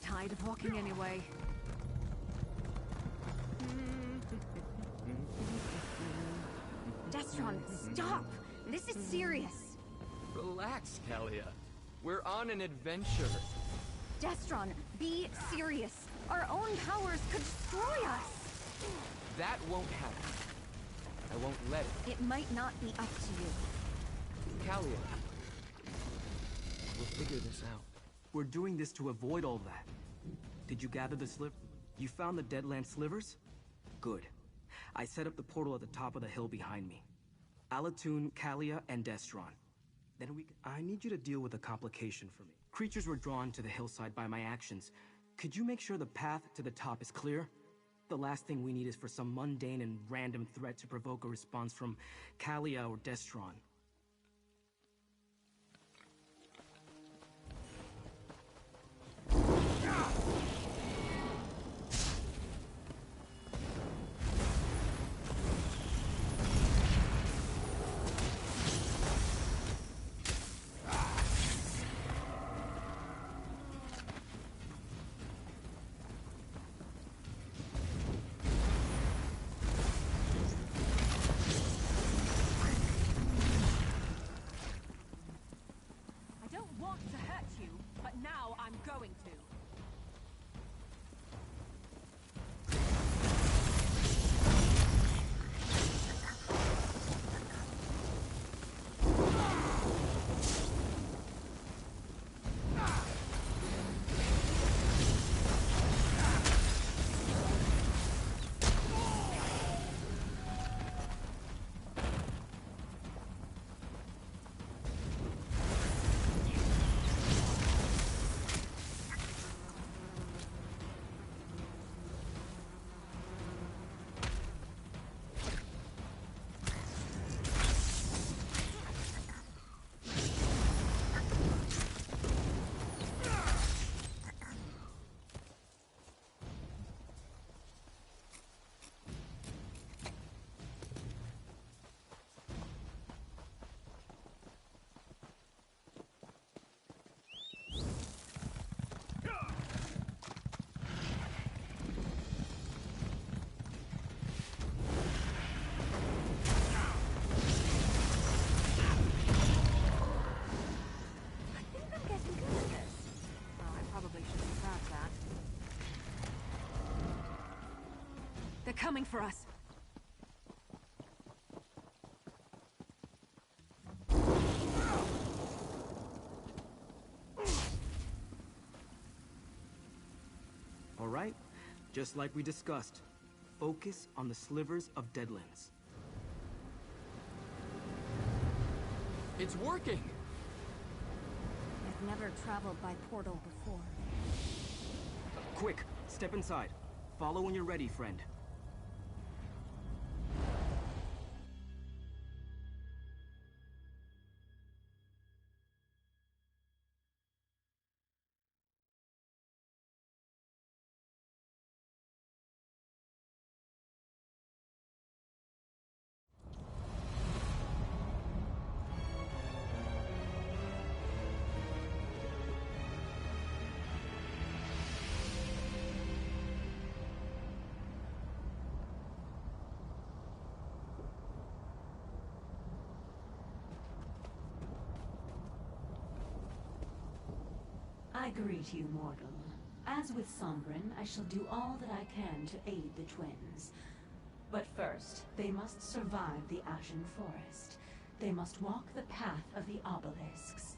Tired of walking anyway. Destron, stop! This is serious! Relax, Kalia. We're on an adventure. Destron, be serious! Our own powers could destroy us! That won't happen. I won't let it. It might not be up to you. Kalia. We'll figure this out. We're doing this to avoid all that. Did you gather the sliver? You found the Deadland slivers? Good. I set up the portal at the top of the hill behind me. Alatun, Kalia, and Destron. Then I need you to deal with a complication for me. Creatures were drawn to the hillside by my actions. Could you make sure the path to the top is clear? The last thing we need is for some mundane and random threat to provoke a response from Kalia or Destron. coming for us. All right, just like we discussed, focus on the slivers of Deadlands. It's working! I've never traveled by portal before. Quick, step inside. Follow when you're ready, friend. I greet you, mortal. As with Sombrin, I shall do all that I can to aid the twins. But first, they must survive the Ashen Forest. They must walk the path of the obelisks.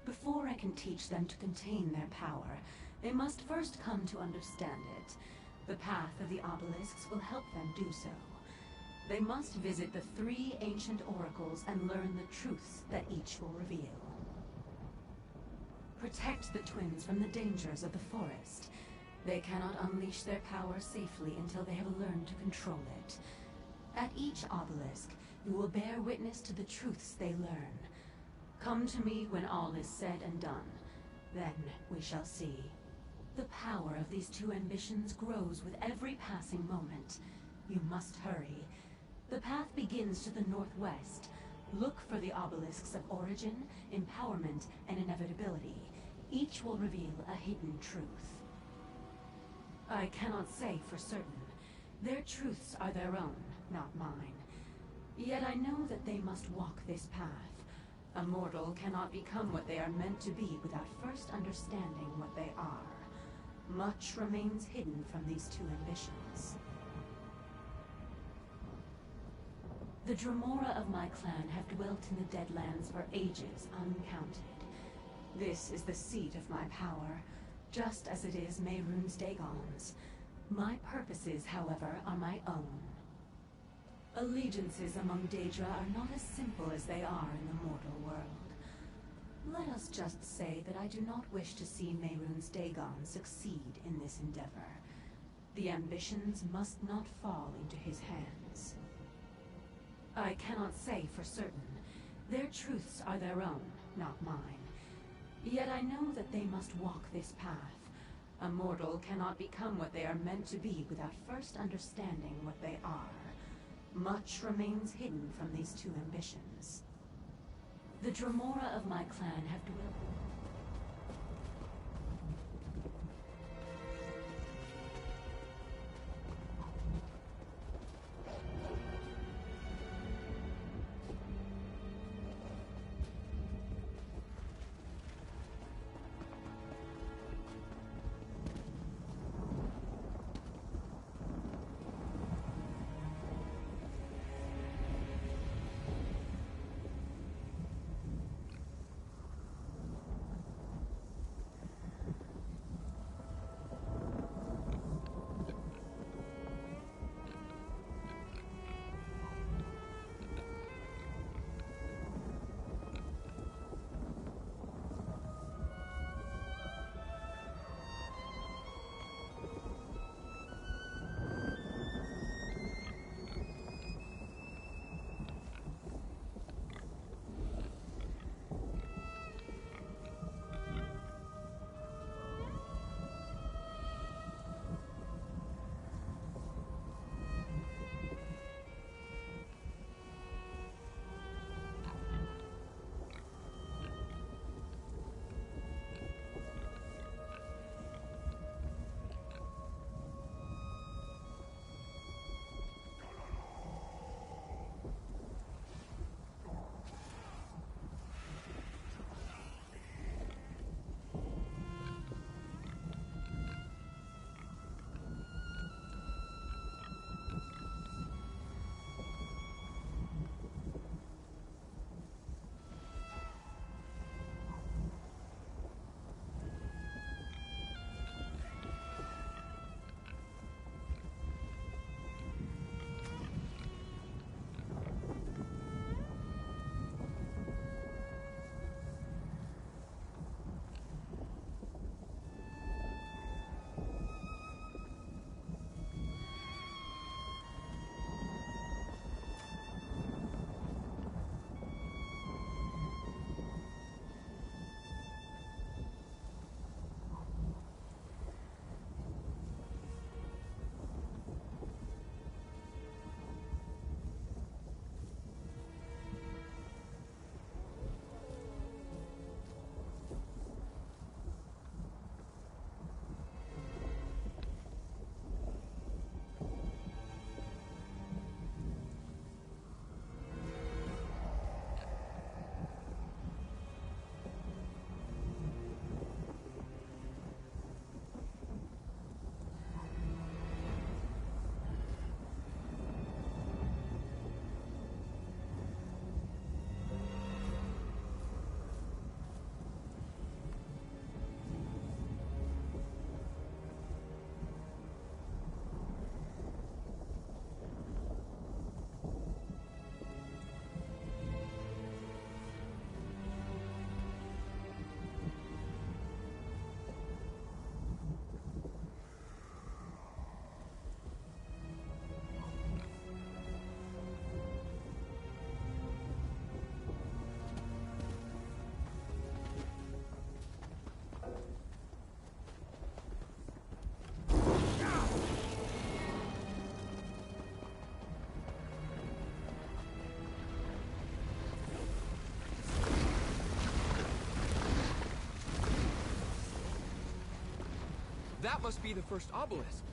Before I can teach them to contain their power, they must first come to understand it. The path of the obelisks will help them do so. They must visit the 3 ancient oracles and learn the truths that each will reveal. Protect the twins from the dangers of the forest. They cannot unleash their power safely until they have learned to control it. At each obelisk, you will bear witness to the truths they learn. Come to me when all is said and done. Then we shall see. The power of these 2 ambitions grows with every passing moment. You must hurry. The path begins to the northwest. Look for the obelisks of origin, empowerment, and inevitability. Each will reveal a hidden truth. I cannot say for certain. Their truths are their own, not mine. Yet I know that they must walk this path. A mortal cannot become what they are meant to be without first understanding what they are. Much remains hidden from these 2 ambitions. The Dremora of my clan have dwelt in the Deadlands for ages uncounted. This is the seat of my power, just as it is Mehrunes Dagon's. My purposes, however, are my own. Allegiances among Daedra are not as simple as they are in the mortal world. Let us just say that I do not wish to see Mehrunes Dagon succeed in this endeavor. The ambitions must not fall into his hands. I cannot say for certain. Their truths are their own, not mine. Yet I know that they must walk this path. A mortal cannot become what they are meant to be without first understanding what they are. Much remains hidden from these 2 ambitions. The Dremora of my clan have dwelt... That must be the first obelisk.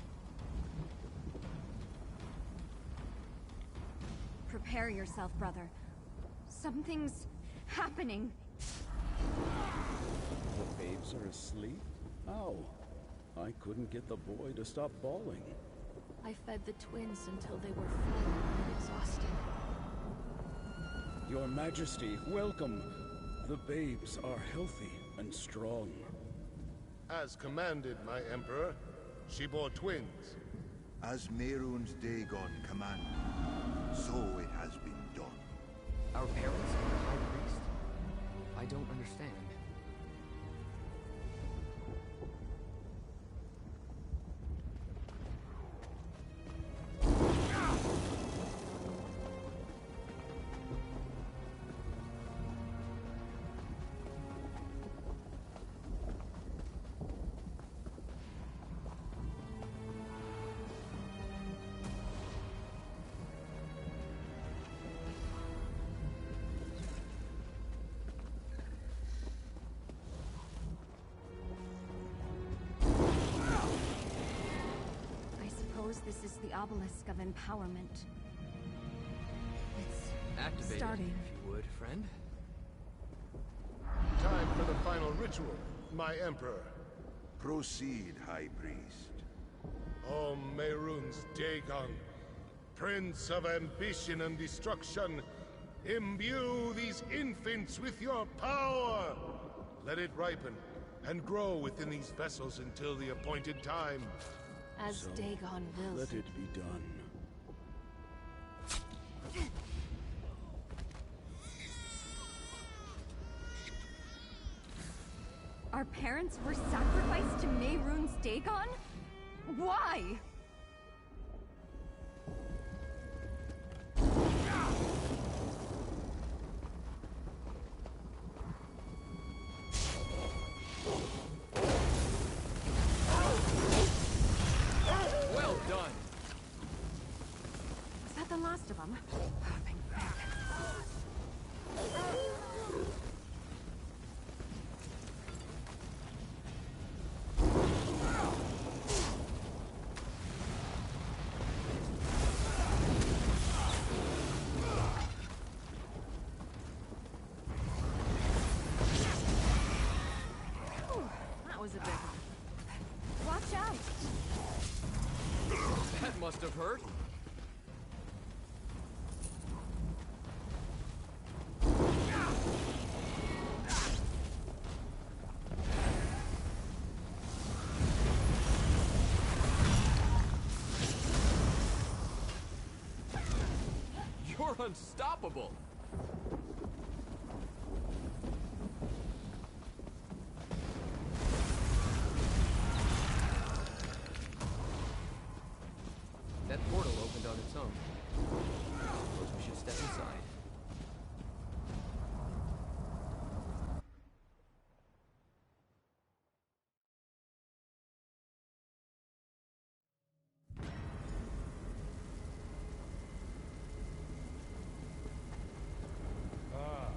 Prepare yourself, brother. Something's happening. The babes are asleep? How? I couldn't get the boy to stop bawling. I fed the twins until they were full and exhausted. Your Majesty, welcome. The babes are healthy and strong. As commanded, my Emperor. She bore twins. As Mehrunes Dagon commanded, so it has been done. Our parents and the High Priest? I don't understand. This is the obelisk of empowerment. It's Activate starting. it, if you would, friend. Time for the final ritual, my Emperor. Proceed, High Priest. O Mehrunes Dagon, Prince of ambition and destruction, imbue these infants with your power! Let it ripen and grow within these vessels until the appointed time. As Dagon wills. Let it be done. Our parents were sacrificed to Mehrunes Dagon? Why? Well done. Was that the last of them? Thank God. That was a big one. Watch out! That must have hurt. You're unstoppable. That portal opened on its own. Suppose we should step inside. Ah,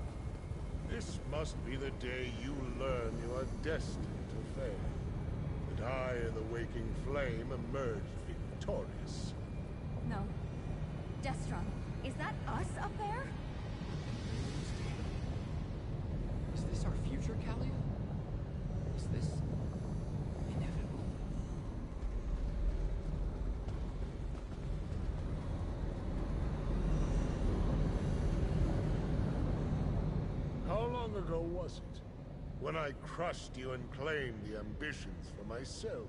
this must be the day you learn you are destined to fail. That I, the waking flame, emerged victorious. No. Destra, is that us up there? Is this our future, Kalia? Is this inevitable? How long ago was it? When I crushed you and claimed the ambitions for myself.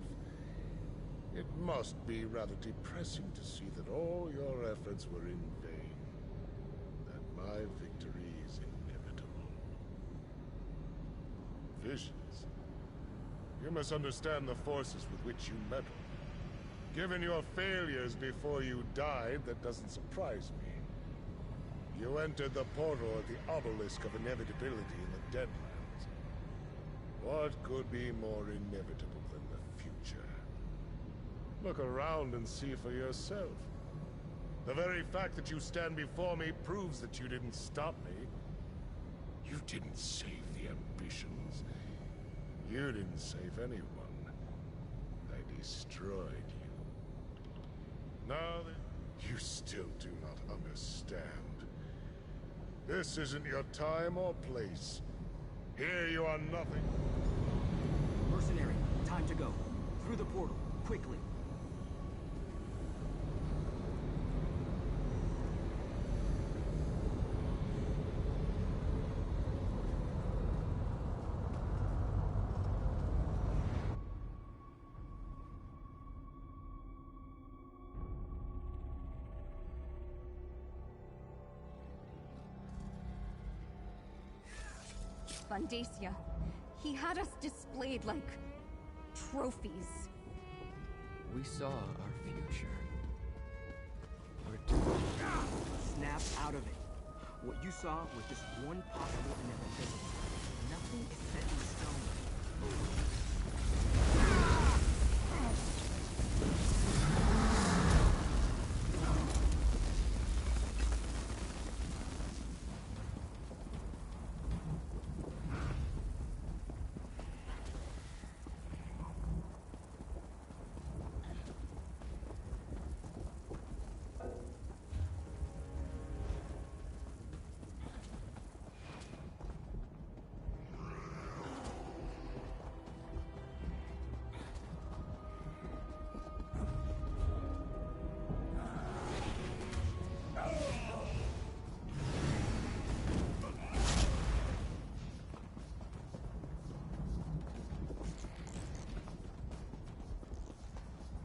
It must be rather depressing to see that all your efforts were in vain. That my victory is inevitable. Visions. You must understand the forces with which you meddle. Given your failures before you died, that doesn't surprise me. You entered the portal at the obelisk of inevitability in the Deadlands. What could be more inevitable than the future? Look around and see for yourself. The very fact that you stand before me proves that you didn't stop me. You didn't save the ambitions. You didn't save anyone. That destroyed you. Now then, you still do not understand. This isn't your time or place. Here you are nothing. Mercenary, time to go. Through the portal, quickly. Vandacia. He had us displayed like trophies. We saw our future. We're doomed. Snap out of it. What you saw was just one possible inevitability. Nothing is set in stone.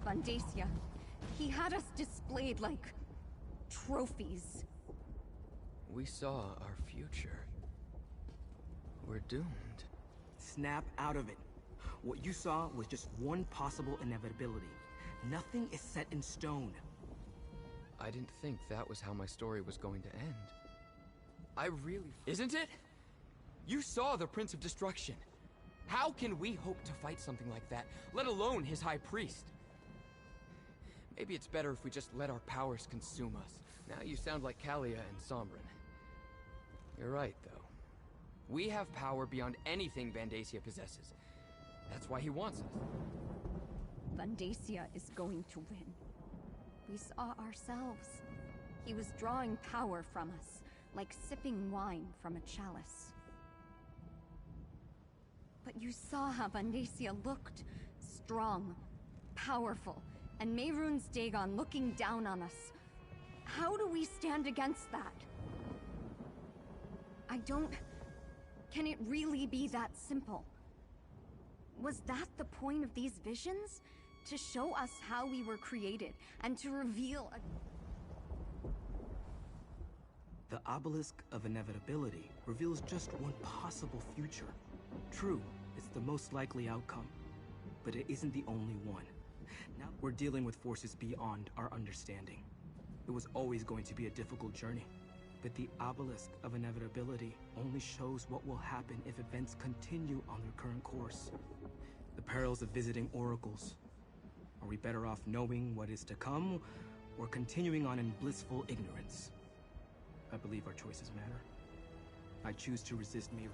Vandacia. He had us displayed like trophies. We saw our future. We're doomed. Snap out of it. What you saw was just one possible inevitability. Nothing is set in stone. I didn't think that was how my story was going to end. I really... Isn't it? You saw the Prince of Destruction. How can we hope to fight something like that, let alone his High Priest? Maybe it's better if we just let our powers consume us. Now you sound like Kalia and Sombrin. You're right, though. We have power beyond anything Vandacia possesses. That's why he wants us. Vandacia is going to win. We saw ourselves. He was drawing power from us, like sipping wine from a chalice. But you saw how Vandacia looked. Strong, powerful, and Mehrunes Dagon looking down on us. How do we stand against that? I don't... Can it really be that simple? Was that the point of these visions? To show us how we were created, and to reveal a... The obelisk of inevitability reveals just one possible future. True, it's the most likely outcome, but it isn't the only one. Now we're dealing with forces beyond our understanding. It was always going to be a difficult journey, but the obelisk of inevitability only shows what will happen if events continue on their current course. The perils of visiting oracles. Are we better off knowing what is to come, or continuing on in blissful ignorance? I believe our choices matter. I choose to resist Mehrunes.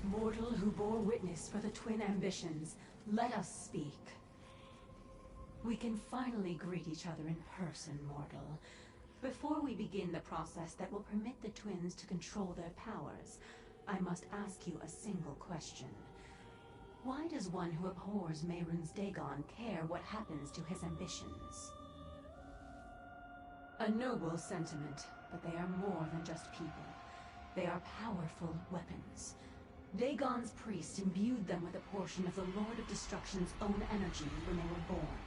Mortal who bore witness for the twin ambitions, let us speak. We can finally greet each other in person, mortal. Before we begin the process that will permit the twins to control their powers, I must ask you a single question. Why does one who abhors Mehrunes Dagon care what happens to his ambitions? A noble sentiment, but they are more than just people. They are powerful weapons. Dagon's priest imbued them with a portion of the Lord of Destruction's own energy when they were born.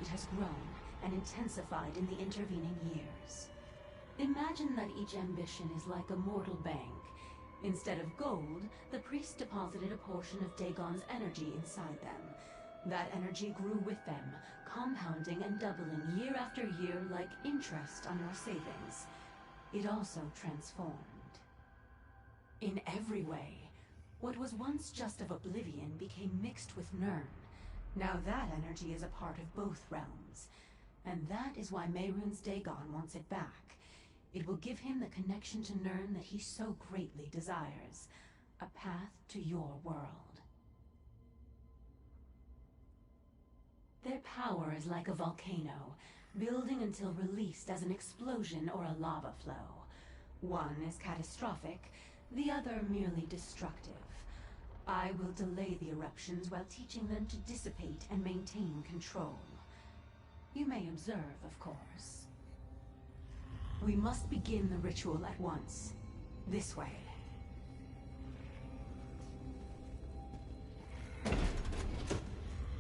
It has grown and intensified in the intervening years. Imagine that each ambition is like a mortal bank. Instead of gold, the priest deposited a portion of Dagon's energy inside them. That energy grew with them, compounding and doubling year after year like interest on your savings. It also transformed. In every way, what was once just of Oblivion became mixed with Nirn. Now that energy is a part of both realms. And that is why Mehrunes Dagon wants it back. It will give him the connection to Nirn that he so greatly desires. A path to your world. Their power is like a volcano, building until released as an explosion or a lava flow. One is catastrophic, the other merely destructive. I will delay the eruptions while teaching them to dissipate and maintain control. You may observe, of course. We must begin the ritual at once. This way.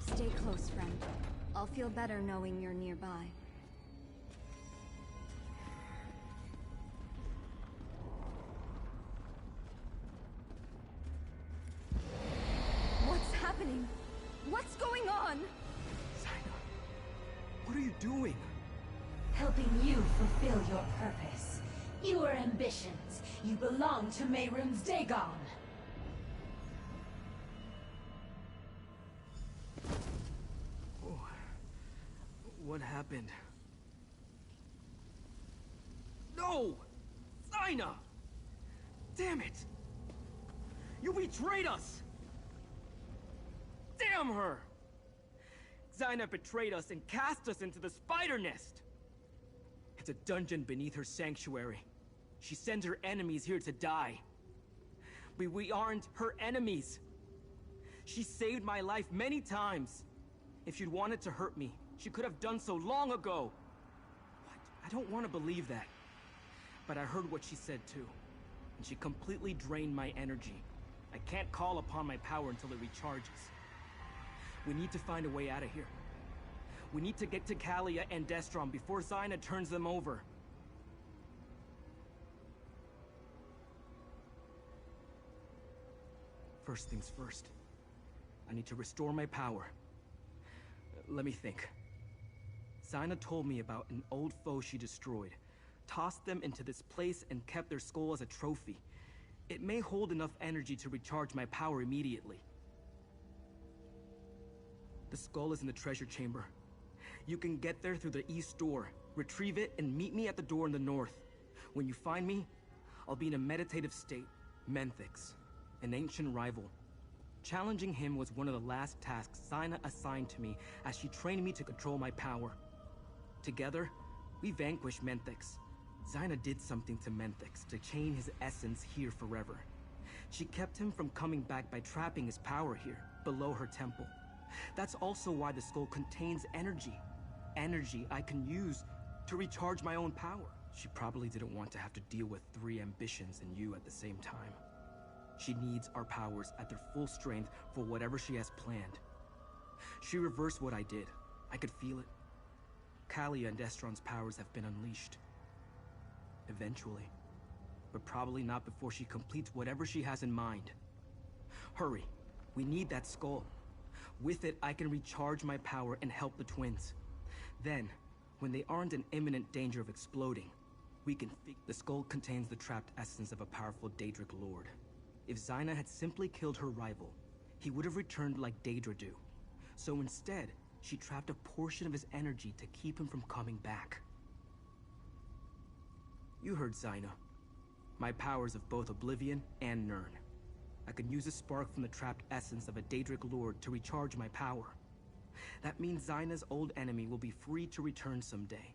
Stay close, friend. I'll feel better knowing you're nearby. What's happening? What's going on? What are you doing? Helping you fulfill your purpose. Your ambitions. You belong to Mehrunes Dagon. What happened? No! Zaina! Damn it! You betrayed us! Damn her! Zaina betrayed us and cast us into the spider nest! It's a dungeon beneath her sanctuary. She sends her enemies here to die. We aren't her enemies. She saved my life many times. If she'd wanted to hurt me, she could have done so long ago. I don't want to believe that. But I heard what she said too. And she completely drained my energy. I can't call upon my power until it recharges. We need to find a way out of here. We need to get to Kalia and Destron before Zaina turns them over. First things first. I need to restore my power. Let me think. Zaina told me about an old foe she destroyed, tossed them into this place and kept their skull as a trophy. It may hold enough energy to recharge my power immediately. The skull is in the treasure chamber. You can get there through the east door, retrieve it, and meet me at the door in the north. When you find me, I'll be in a meditative state. Menthix, an ancient rival. Challenging him was one of the last tasks Zaina assigned to me as she trained me to control my power. Together, we vanquished Menthix. Zaina did something to Menthix to chain his essence here forever. She kept him from coming back by trapping his power here, below her temple. That's also why the skull contains energy. Energy I can use to recharge my own power. She probably didn't want to have to deal with 3 ambitions and you at the same time. She needs our powers at their full strength for whatever she has planned. She reversed what I did. I could feel it. Kalia and Destron's powers have been unleashed. Eventually. But probably not before she completes whatever she has in mind. Hurry. We need that skull. With it, I can recharge my power and help the twins. Then, when they aren't in imminent danger of exploding, we can the skull contains the trapped essence of a powerful Daedric lord. If Zaina had simply killed her rival, he would have returned like Daedra do. So instead, she trapped a portion of his energy to keep him from coming back. You heard Zaina. My powers of both Oblivion and Nirn. I can use a spark from the trapped essence of a Daedric lord to recharge my power. That means Zaina's old enemy will be free to return someday.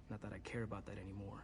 Not that I care about that anymore.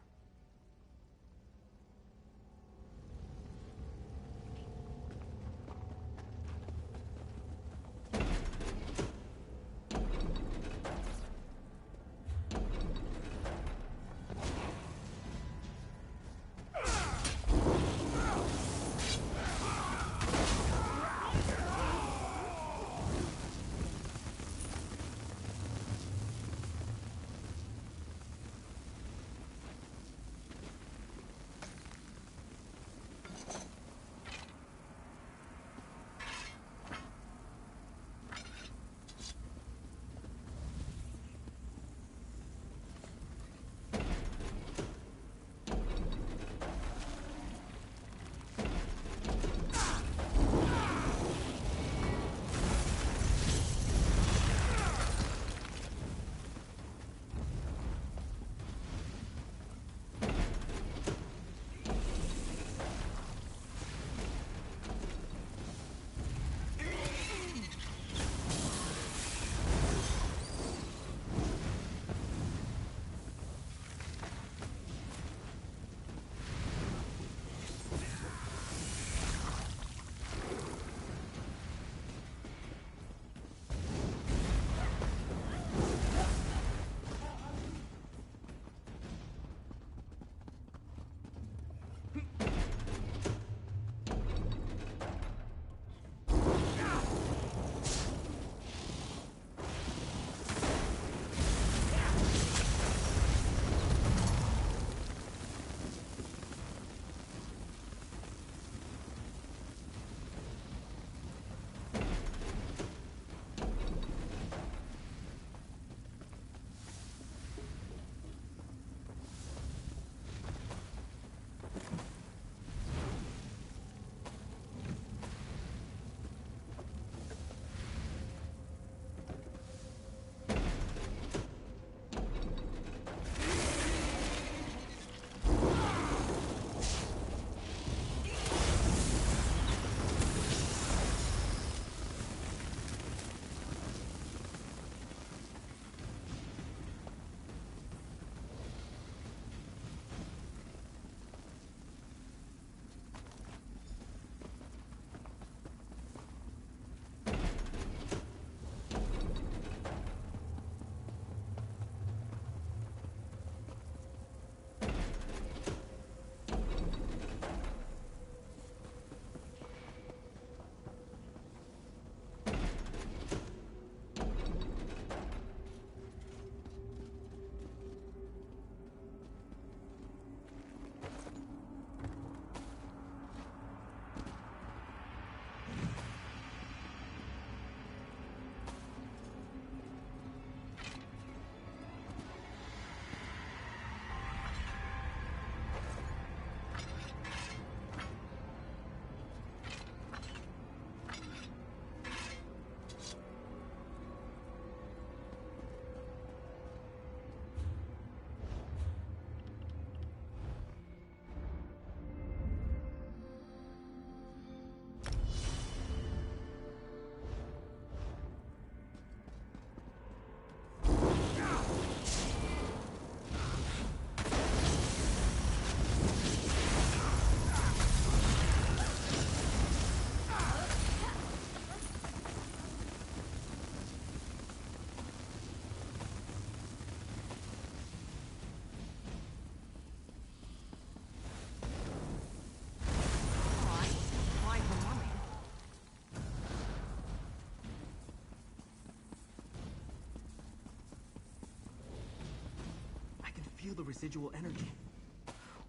feel the residual energy.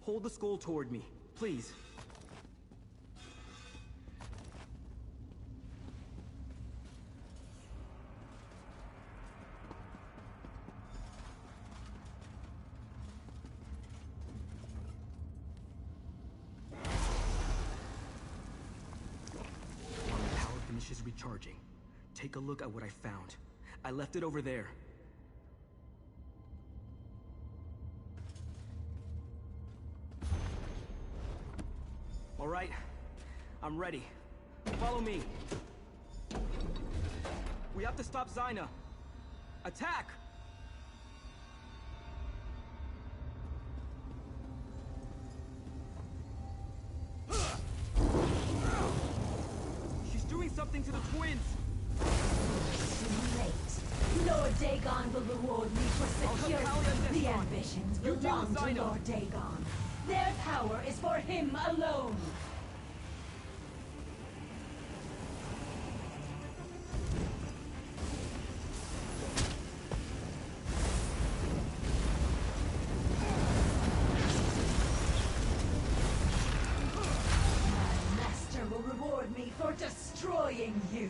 Hold the skull toward me, please. While the power finishes recharging, take a look at what I found. I left it over there. All right, I'm ready. Follow me. We have to stop Zyna. Attack! She's doing something to the twins! Too late. Lord Dagon will reward me for securing the ambitions belong to Lord Dagon. Their power is for him alone. My master will reward me for destroying you.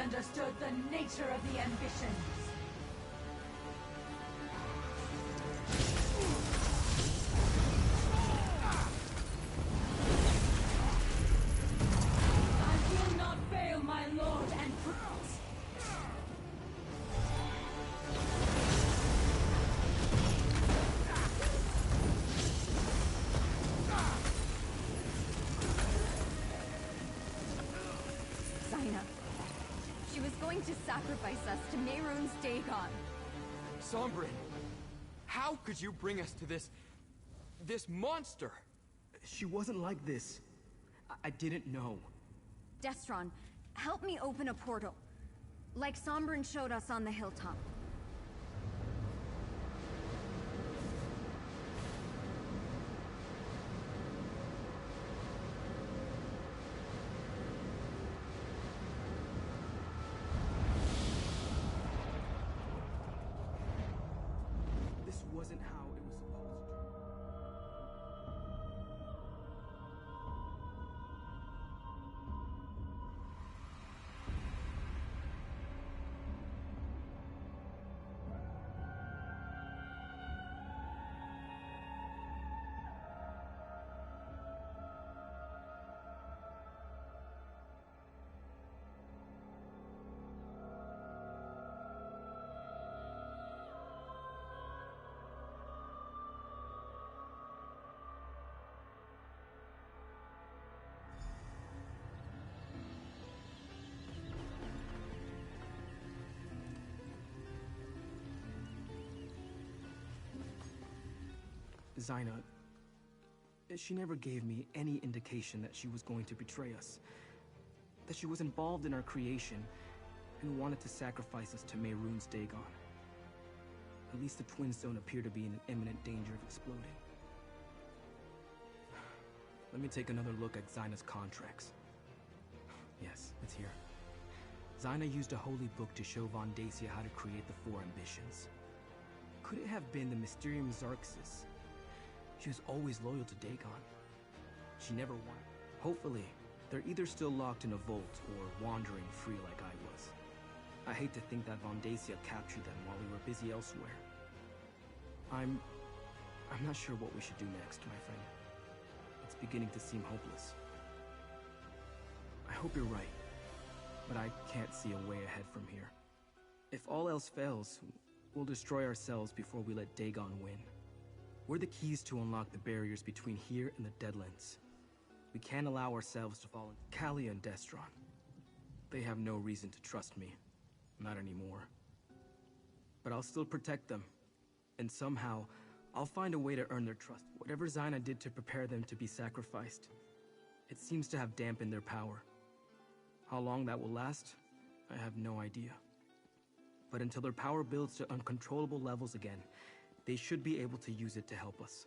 Understood the nature of the ambitions. I will not fail my lord and prince. Zyna. She was going to sacrifice us to Mehrunes Dagon. Sombrin, how could you bring us to this monster? She wasn't like this. I didn't know. Destron, help me open a portal. Like Sombrin showed us on the hilltop. Wasn't how it was supposed to. Zyna, she never gave me any indication that she was going to betray us. That she was involved in our creation and wanted to sacrifice us to Mehrunes Dagon. At least the twins don't appear to be in imminent danger of exploding. Let me take another look at Zyna's contracts. Yes, it's here. Zyna used a holy book to show Vondacia how to create the four ambitions. Could it have been the Mysterium Xarxus? She was always loyal to Dagon. She never won. Hopefully, they're either still locked in a vault or wandering free like I was. I hate to think that Vondacia captured them while we were busy elsewhere. I'm not sure what we should do next, my friend. It's beginning to seem hopeless. I hope you're right, but I can't see a way ahead from here. If all else fails, we'll destroy ourselves before we let Dagon win. We're the keys to unlock the barriers between here and the Deadlands. We can't allow ourselves to fall into Callia and Destron. They have no reason to trust me. Not anymore. But I'll still protect them. And somehow, I'll find a way to earn their trust. Whatever Zyna did to prepare them to be sacrificed, it seems to have dampened their power. How long that will last, I have no idea. But until their power builds to uncontrollable levels again, they should be able to use it to help us.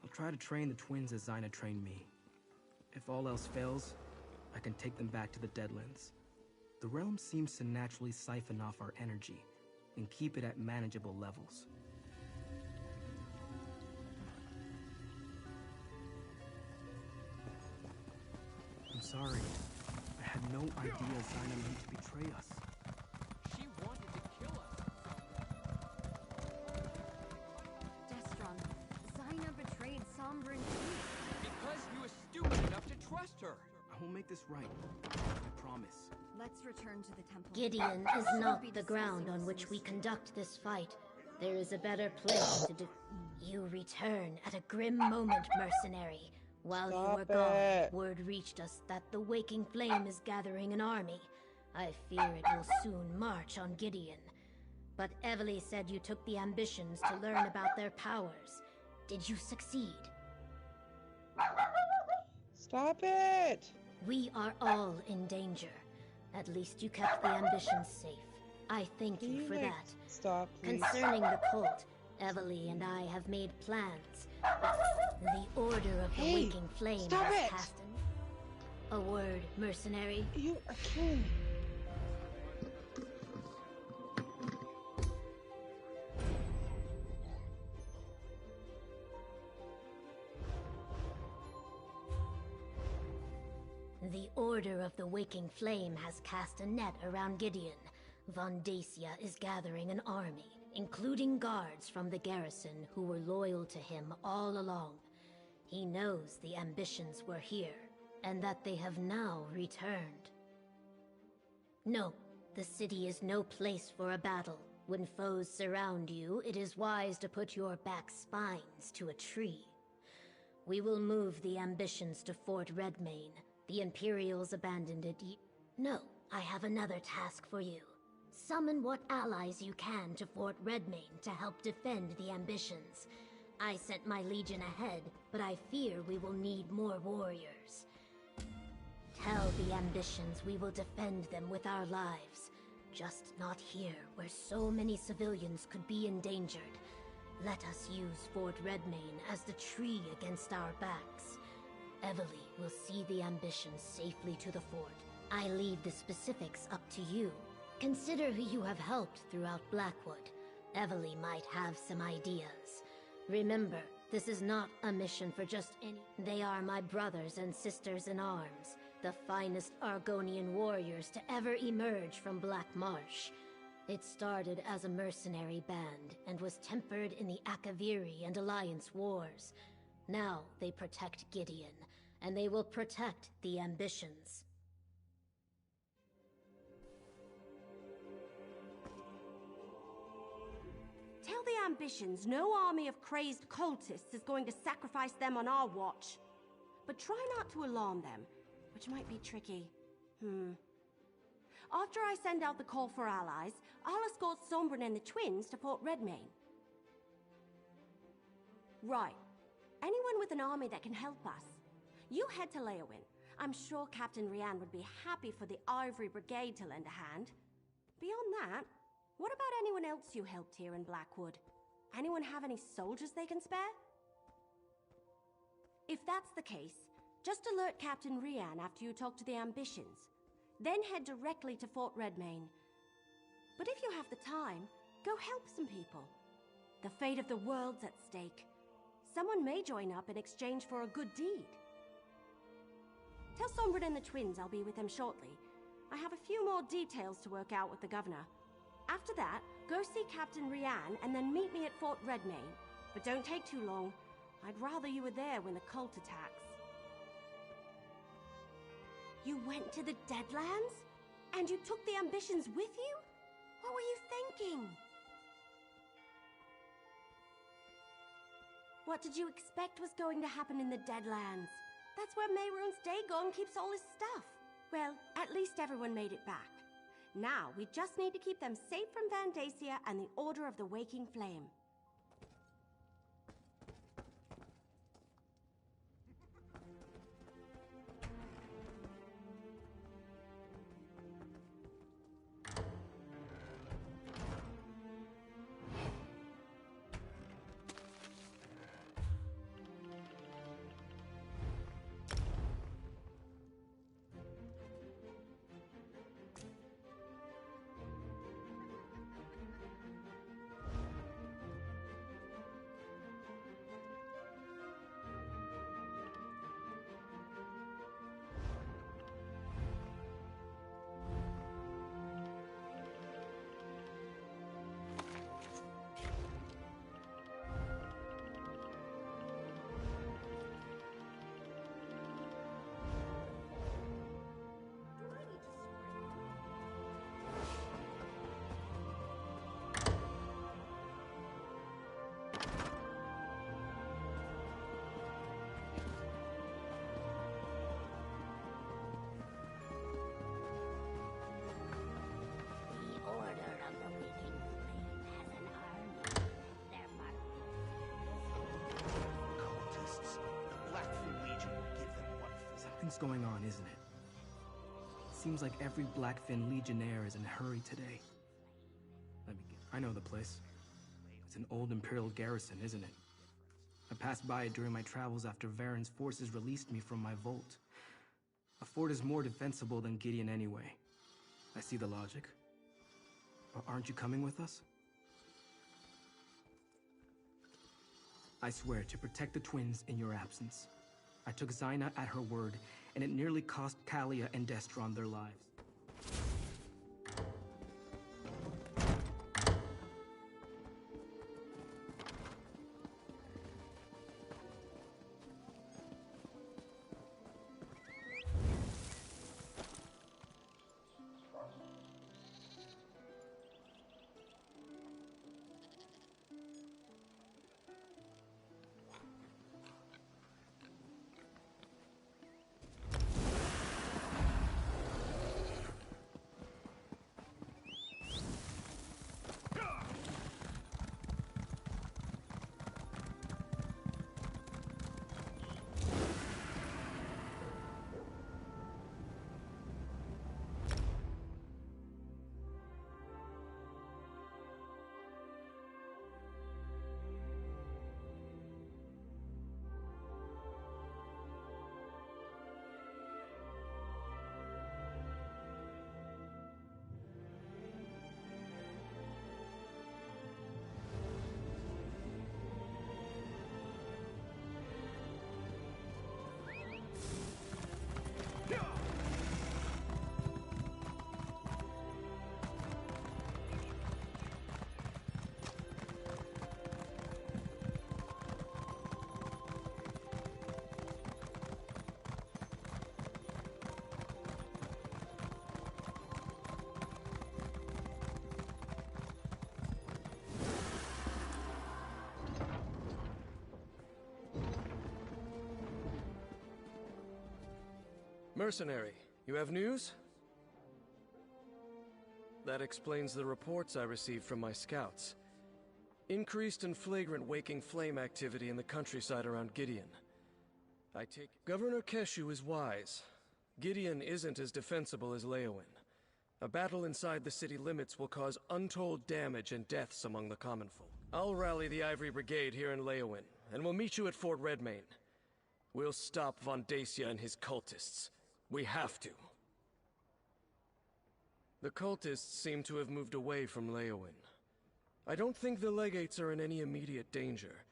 I'll try to train the twins as Zyna trained me. If all else fails, I can take them back to the Deadlands. The realm seems to naturally siphon off our energy and keep it at manageable levels. I'm sorry. I had no idea Zyna meant to betray us. She wanted to kill us. Destron, Zyna betrayed Sombrin too. Because he was stupid enough to trust her. I will make this right. I promise. Let's return to the temple. Gideon is not the ground on which we conduct this fight. There is a better place to do. You return at a grim moment, mercenary. While you were gone, word reached us that the Waking Flame is gathering an army. I fear it will soon march on Gideon. But Evely said you took the ambitions to learn about their powers. Did you succeed? Stop it! We are all in danger. At least you kept the ambitions safe. I thank you for that. Stop, please. Concerning the cult, Evely and I have made plans. The Order of the Waking Flame has cast a word, mercenary. You are killing me. The Order of the Waking Flame has cast a net around Gideon. Vondacia is gathering an army, including guards from the garrison who were loyal to him all along. He knows the ambitions were here, and that they have now returned. No, the city is no place for a battle. When foes surround you, it is wise to put your back spines to a tree. We will move the ambitions to Fort Redmane. The Imperials abandoned it. No, I have another task for you. Summon what allies you can to Fort Redmane to help defend the ambitions. I sent my legion ahead, but I fear we will need more warriors. Tell the ambitions we will defend them with our lives. Just not here, where so many civilians could be endangered. Let us use Fort Redmane as the tree against our backs. Evely will see the ambitions safely to the fort. I leave the specifics up to you. Consider who you have helped throughout Blackwood. Evely might have some ideas. Remember, this is not a mission for just any... They are my brothers and sisters in arms, the finest Argonian warriors to ever emerge from Black Marsh. It started as a mercenary band and was tempered in the Akaviri and Alliance wars. Now they protect Gideon, and they will protect the ambitions. Tell the ambitions no army of crazed cultists is going to sacrifice them on our watch. But try not to alarm them, which might be tricky. After I send out the call for allies, I'll escort Sombrin and the twins to Fort Redmane. Right. Anyone with an army that can help us. You head to Leowin. I'm sure Captain Rian would be happy for the Ivory Brigade to lend a hand. Beyond that, what about anyone else you helped here in Blackwood? Anyone have any soldiers they can spare? If that's the case, just alert Captain Rian after you talk to the ambitions. Then head directly to Fort Redmane. But if you have the time, go help some people. The fate of the world's at stake. Someone may join up in exchange for a good deed. Tell Sombrin and the twins I'll be with them shortly. I have a few more details to work out with the governor. After that, go see Captain Rian and then meet me at Fort Redmane. But don't take too long. I'd rather you were there when the cult attacks. You went to the Deadlands? And you took the ambitions with you? What were you thinking? What did you expect was going to happen in the Deadlands? That's where Mehrunes Dagon keeps all his stuff. Well, at least everyone made it back. Now, we just need to keep them safe from Vandacia and the Order of the Waking Flame. Something's going on, isn't it? Seems like every Blackfin Legionnaire is in a hurry today. I know the place. It's an old Imperial garrison, isn't it? I passed by it during my travels after Varen's forces released me from my vault. A fort is more defensible than Gideon anyway. I see the logic. Aren't you coming with us? I swear to protect the twins in your absence. I took Xyna at her word, and it nearly cost Kalia and Destron their lives. Mercenary, you have news? That explains the reports I received from my scouts. Increased and flagrant waking flame activity in the countryside around Gideon. I take Governor Keshu is wise. Gideon isn't as defensible as Leowin. A battle inside the city limits will cause untold damage and deaths among the common folk. I'll rally the Ivory Brigade here in Leowin, and we'll meet you at Fort Redmayne. We'll stop Von Dacia and his cultists. We have to. The cultists seem to have moved away from Leowin. I don't think the legates are in any immediate danger,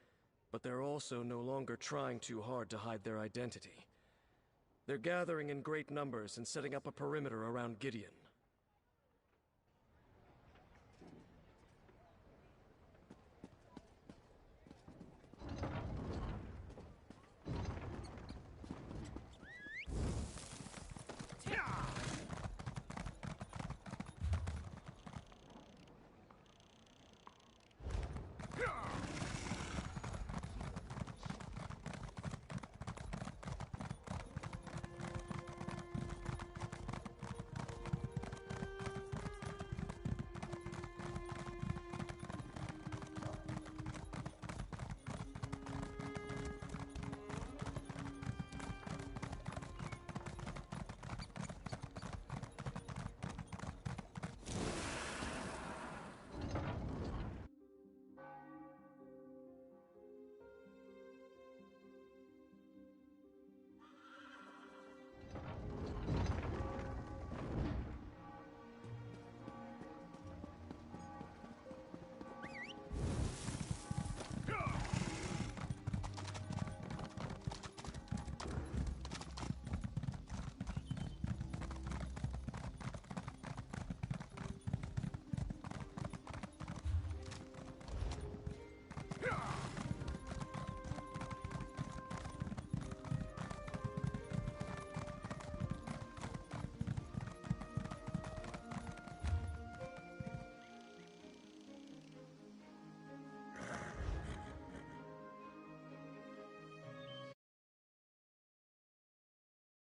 but they're also no longer trying too hard to hide their identity. They're gathering in great numbers and setting up a perimeter around Gideon.